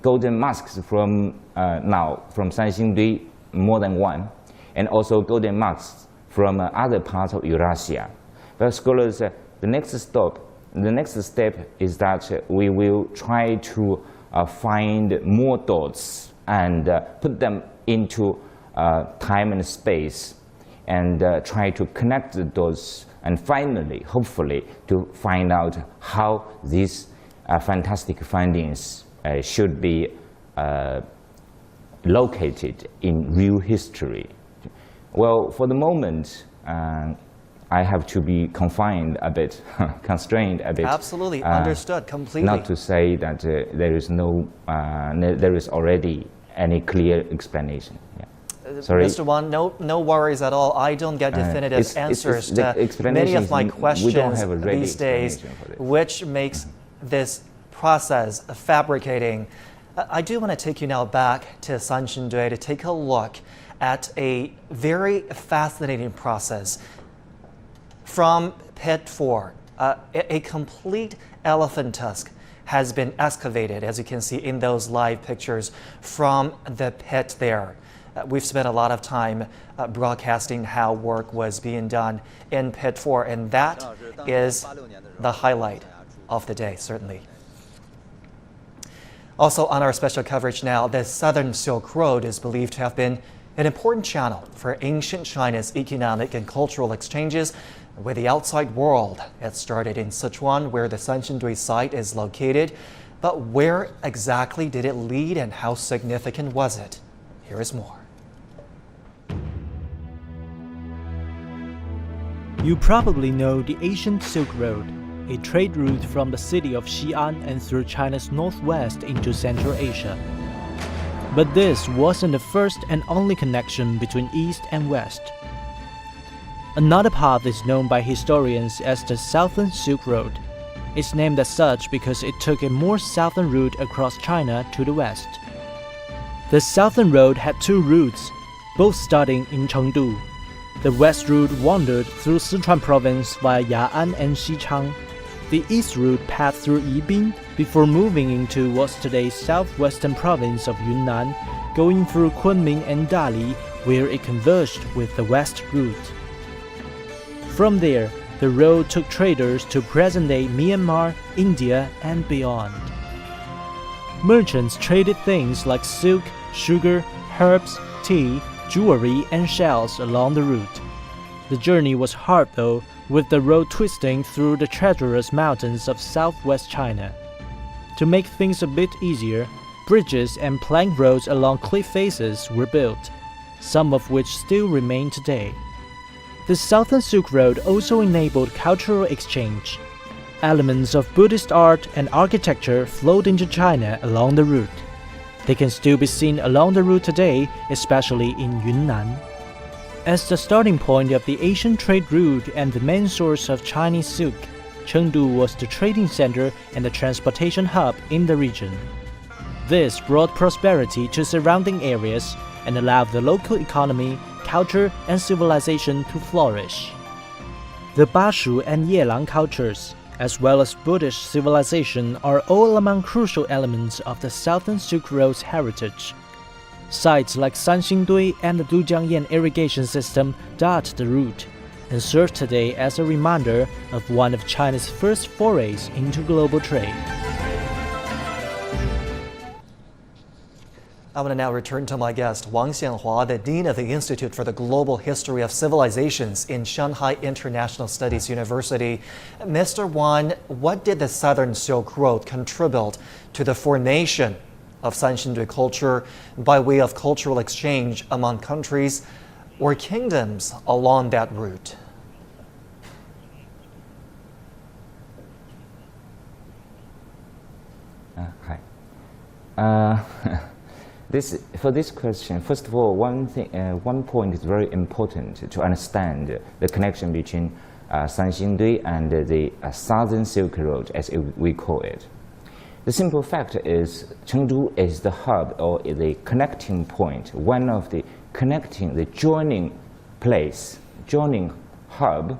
golden masks from from Sanxingdui, more than one, and also golden masks from other parts of Eurasia. But scholars, the next step is that we will try to find more dots and put them into time and space, and try to connect the dots, and finally, hopefully, to find out how these fantastic findings should be located in real history. Well, for the moment, I have to be confined a bit, constrained a bit. Absolutely, understood completely. Not to say that there is already any clear explanation. Yeah. Sorry. Mr. Wang, no worries at all. I don't get definitive answers to many of my questions these days, which makes this process of fabricating. I do want to take you now back to Sanxingdui to take a look at a very fascinating process. From pit 4, a complete elephant tusk has been excavated, as you can see in those live pictures from the pit there. We've spent a lot of time broadcasting how work was being done in pit 4, and that is the highlight of the day, certainly. Also on our special coverage now, the Southern Silk Road is believed to have been an important channel for ancient China's economic and cultural exchanges with the outside world. It started in Sichuan, where the Sanxingdui site is located. But where exactly did it lead, and how significant was it? Here is more. You probably know the ancient Silk Road, a trade route from the city of Xi'an and through China's northwest into Central Asia. But this wasn't the first and only connection between East and West. Another path is known by historians as the Southern Silk Road. It's named as such because it took a more southern route across China to the west. The Southern Road had two routes, both starting in Chengdu. The west route wandered through Sichuan province via Ya'an and Xichang. The east route passed through Yibin before moving into what's today's southwestern province of Yunnan, going through Kunming and Dali, where it converged with the west route. From there, the road took traders to present-day Myanmar, India, and beyond. Merchants traded things like silk, sugar, herbs, tea, jewelry, and shells along the route. The journey was hard though, with the road twisting through the treacherous mountains of southwest China. To make things a bit easier, bridges and plank roads along cliff faces were built, some of which still remain today. The Southern Silk Road also enabled cultural exchange. Elements of Buddhist art and architecture flowed into China along the route. They can still be seen along the route today, especially in Yunnan. As the starting point of the Asian trade route and the main source of Chinese silk, Chengdu was the trading center and the transportation hub in the region. This brought prosperity to surrounding areas and allowed the local economy, culture, and civilization to flourish. The Bashu and Yelang cultures, as well as Buddhist civilization, are all among crucial elements of the Southern Silk Road's heritage. Sites like Sanxingdui and the Dujiangyan irrigation system dot the route and serve today as a reminder of one of China's first forays into global trade. I want to now return to my guest, Wang Xianhua, the Dean of the Institute for the Global History of Civilizations in Shanghai International Studies University. Mr. Wang, what did the Southern Silk Road contribute to the formation of Sanxingdui culture by way of cultural exchange among countries or kingdoms along that route? Hi. For this question, first of all, one point is very important to understand the connection between Sanxingdui and the Southern Silk Road, as we call it. The simple fact is Chengdu is the hub or the connecting point, one of the connecting, the joining place, joining hub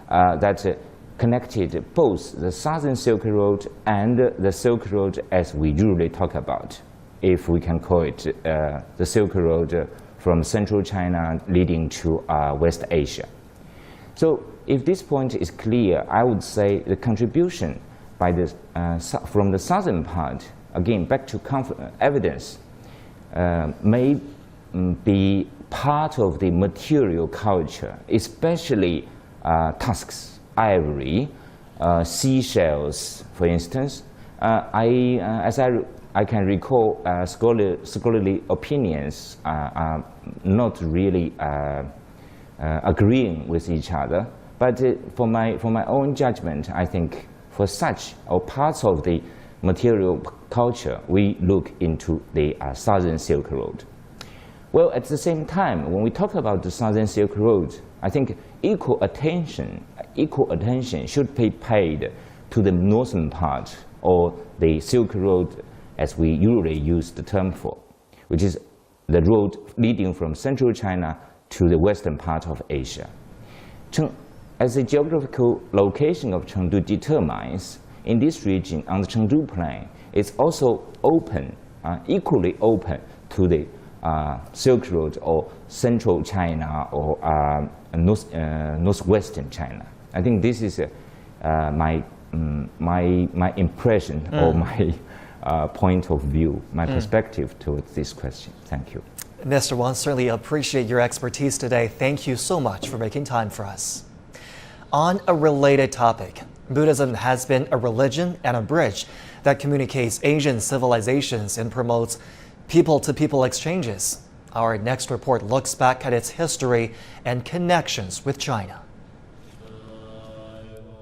that connected both the Southern Silk Road and the Silk Road as we usually talk about, if we can call it the Silk Road from central China leading to West Asia. So if this point is clear, I would say the contribution by from the southern part, again back to evidence, may be part of the material culture, especially tusks, ivory, seashells, for instance. I can recall scholarly opinions are not really agreeing with each other, but for my own judgment, I think for such or parts of the material culture, we look into the Southern Silk Road. Well, at the same time, when we talk about the Southern Silk Road, I think equal attention should be paid to the northern part, or the Silk Road as we usually use the term for, which is the road leading from central China to the western part of Asia. As the geographical location of Chengdu determines, in this region on the Chengdu Plain, it's also open, equally open to the Silk Road or central China or northwestern China. I think this is my impression or my point of view, my perspective towards this question. Thank you. Mr. Wang, certainly appreciate your expertise today. Thank you so much for making time for us. On a related topic, Buddhism has been a religion and a bridge that communicates Asian civilizations and promotes people-to-people exchanges. Our next report looks back at its history and connections with China.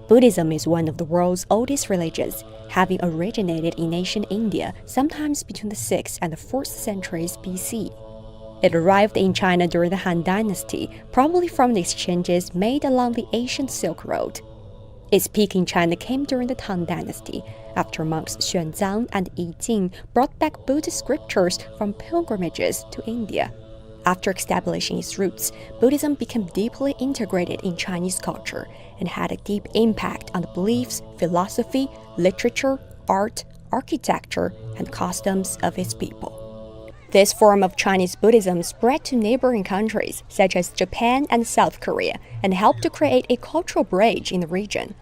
Buddhism is one of the world's oldest religions, having originated in ancient India sometimes between the 6th and the 4th centuries BC. It arrived in China during the Han Dynasty, probably from the exchanges made along the ancient Silk Road. Its peak in China came during the Tang Dynasty, after monks Xuanzang and Yi Jing brought back Buddhist scriptures from pilgrimages to India. After establishing its roots, Buddhism became deeply integrated in Chinese culture and had a deep impact on the beliefs, philosophy, literature, art, architecture, and customs of its people. This form of Chinese Buddhism spread to neighboring countries such as Japan and South Korea and helped to create a cultural bridge in the region.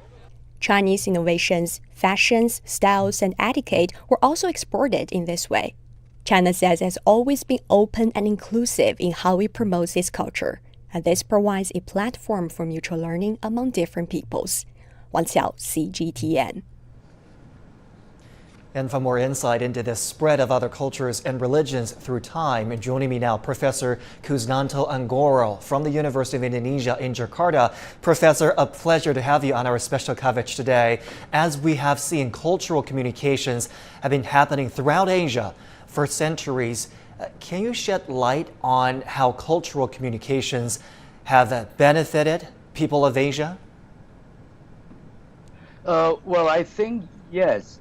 Chinese innovations, fashions, styles, and etiquette were also exported in this way. China says has always been open and inclusive in how it promotes its culture, and this provides a platform for mutual learning among different peoples. Wang Xiao, CGTN. And for more insight into the spread of other cultures and religions through time, joining me now, Professor Kusnanto Anggoro from the University of Indonesia in Jakarta. Professor, a pleasure to have you on our special coverage today. As we have seen, cultural communications have been happening throughout Asia for centuries. Can you shed light on how cultural communications have benefited people of Asia? Well, I think yes.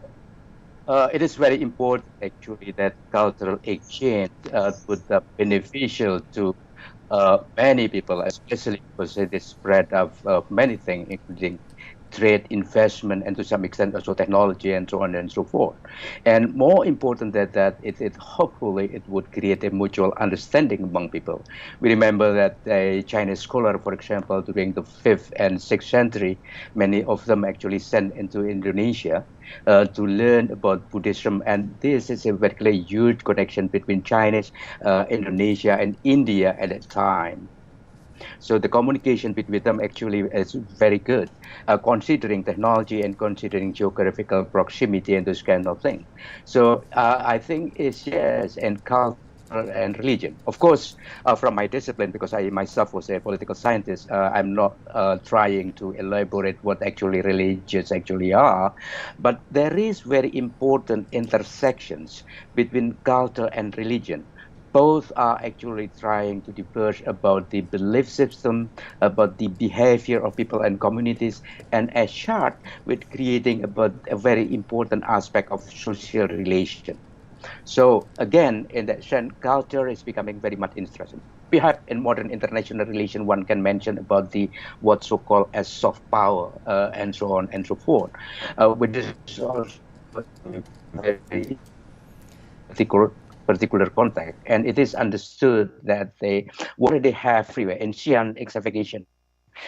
It is very important actually that cultural exchange would be beneficial to many people, especially because it is spread of many things, including trade, investment, and to some extent also technology and so on and so forth. And more important than that, it hopefully it would create a mutual understanding among people. We remember that a Chinese scholar, for example, during the 5th and 6th century, many of them actually sent into Indonesia to learn about Buddhism. And this is a very huge connection between Chinese, Indonesia, and India at that time. So the communication between them actually is very good, considering technology and considering geographical proximity and those kind of things. So I think it's yes, and culture and religion. Of course, from my discipline, because I myself was a political scientist, I'm not trying to elaborate what actually religions actually are, but there is very important intersections between culture and religion. Both are actually trying to diverge about the belief system, about the behavior of people and communities, and as short with creating about a very important aspect of social relation. So again, in that sense, culture is becoming very much interesting. Perhaps in modern international relation, one can mention about the what so-called as soft power and so on and so forth, which is also very particular context, and it is understood that they already have freeway in Xi'an excavation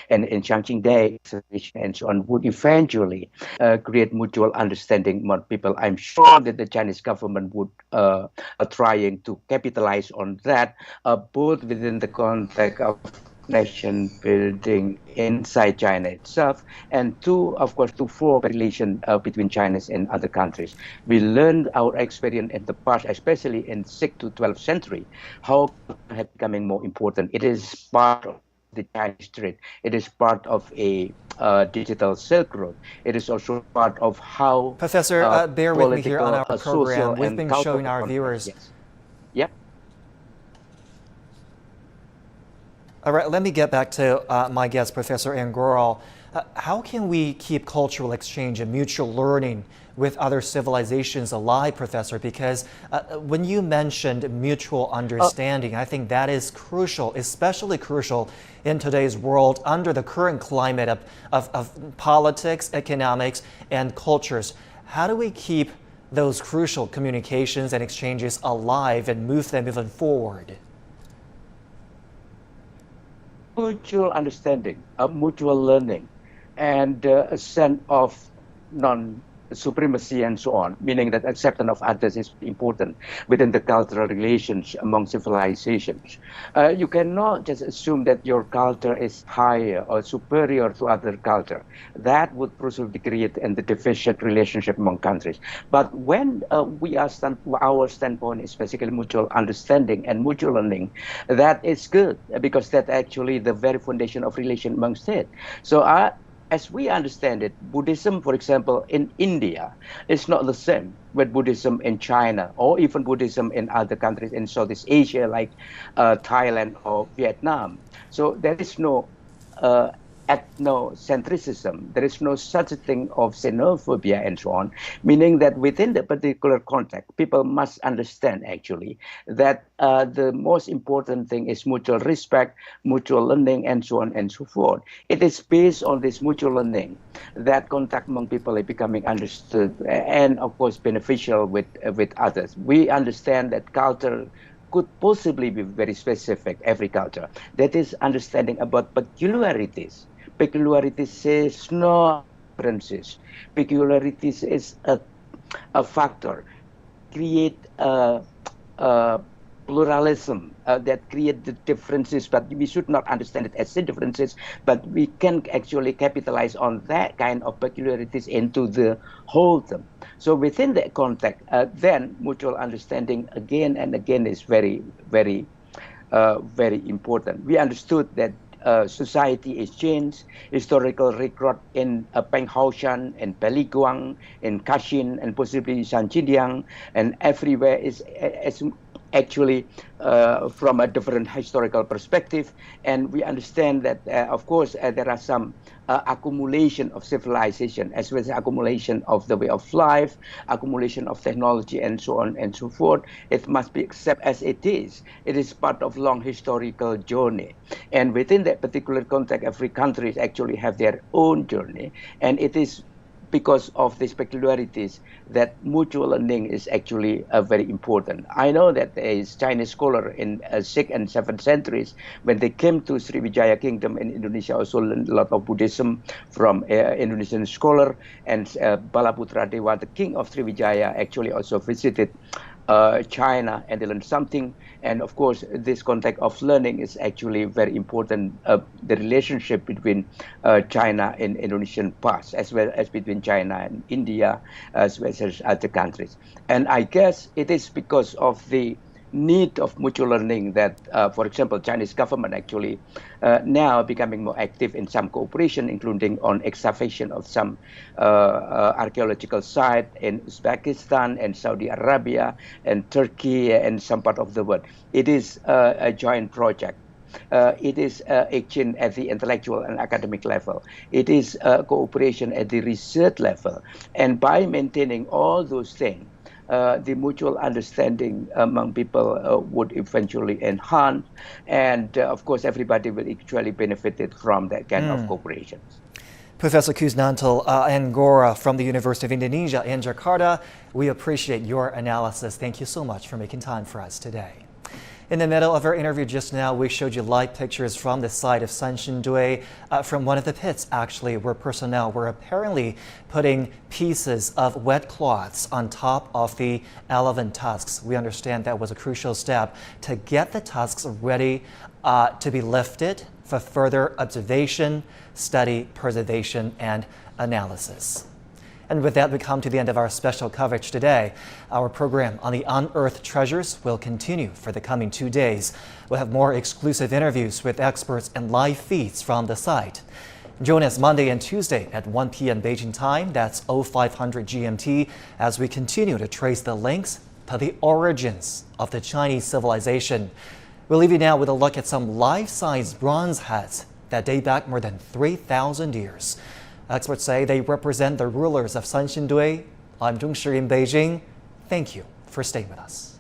and in Sanxingdui excavation and so on would eventually create mutual understanding among people. I'm sure that the Chinese government would are trying to capitalize on that, both within the context of nation building inside China itself, and two, of course, to form a relation between China and other countries. We learned our experience in the past, especially in 6th to 12th century, how it becoming more important. It is part of the Chinese trade. It is part of a digital Silk Road. It is also part of how Professor, bear with me here on our social, program. We've and been cultural showing our context. viewers. Yes. Yep. All right, let me get back to my guest, Professor Angorol. How can we keep cultural exchange and mutual learning with other civilizations alive, Professor? Because when you mentioned mutual understanding, I think that is crucial, especially crucial in today's world under the current climate of politics, economics, and cultures. How do we keep those crucial communications and exchanges alive and move them even forward? Mutual understanding, mutual learning, and a sense of non-supremacy and so on, meaning that acceptance of others is important within the cultural relations among civilizations. You cannot just assume that your culture is higher or superior to other culture. That would possibly create a deficient relationship among countries. But when our standpoint is basically mutual understanding and mutual learning, that is good because that's actually the very foundation of relation among states. So as we understand it, Buddhism, for example, in India is not the same with Buddhism in China or even Buddhism in other countries in Southeast Asia like Thailand or Vietnam. So there is no ethnocentrism. There is no such a thing of xenophobia and so on, meaning that within the particular context, people must understand actually that the most important thing is mutual respect, mutual learning, and so on and so forth. It is based on this mutual learning that contact among people is becoming understood and, of course, beneficial with others. We understand that culture could possibly be very specific, every culture. That is understanding about peculiarities. Peculiarities is no differences. Peculiarities is a factor. Create pluralism that create the differences, but we should not understand it as the differences, but we can actually capitalize on that kind of peculiarities into the whole thing. So within that context, then mutual understanding again and again is very, very, very important. We understood that society is changed, historical record in Penghaoshan, in Peliguang, in Kashin, and possibly Sanxingdui, and everywhere is actually from a different historical perspective. And we understand that, of course, there are some accumulation of civilization, as well as accumulation of the way of life, accumulation of technology, and so on and so forth. It must be accepted as it is. It is part of long historical journey. And within that particular context, every country actually have their own journey. And it is because of these peculiarities that mutual learning is actually very important. I know that there is Chinese scholar in 6th and 7th centuries, when they came to Sriwijaya Kingdom in Indonesia, also learned a lot of Buddhism from Indonesian scholar, and Balaputra Dewa, the king of Sriwijaya, actually also visited China, and they learned something. And of course, this context of learning is actually very important, the relationship between China and Indonesian past, as well as between China and India, as well as other countries. And I guess it is because of the need of mutual learning that, for example, Chinese government actually now becoming more active in some cooperation, including on excavation of some archaeological site in Uzbekistan and Saudi Arabia and Turkey and some part of the world. It is a joint project. It is exchange at the intellectual and academic level. It is cooperation at the research level. And by maintaining all those things, the mutual understanding among people would eventually enhance, and of course everybody will actually benefit from that kind of cooperation. Professor Kusnanto Anggora from the University of Indonesia in Jakarta, we appreciate your analysis. Thank you so much for making time for us today. In the middle of our interview just now, we showed you live pictures from the site of Sanxingdui, from one of the pits, actually, where personnel were apparently putting pieces of wet cloths on top of the elephant tusks. We understand that was a crucial step to get the tusks ready to be lifted for further observation, study, preservation, and analysis. And with that, we come to the end of our special coverage today. Our program on the unearthed treasures will continue for the coming 2 days. We'll have more exclusive interviews with experts and live feeds from the site. Join us Monday and Tuesday at 1 p.m. Beijing time, that's 0500 GMT, as we continue to trace the links to the origins of the Chinese civilization. We'll leave you now with a look at some life-size bronze heads that date back more than 3,000 years. Experts say they represent the rulers of Sanxingdui. I'm Zhongshi in Beijing. Thank you for staying with us.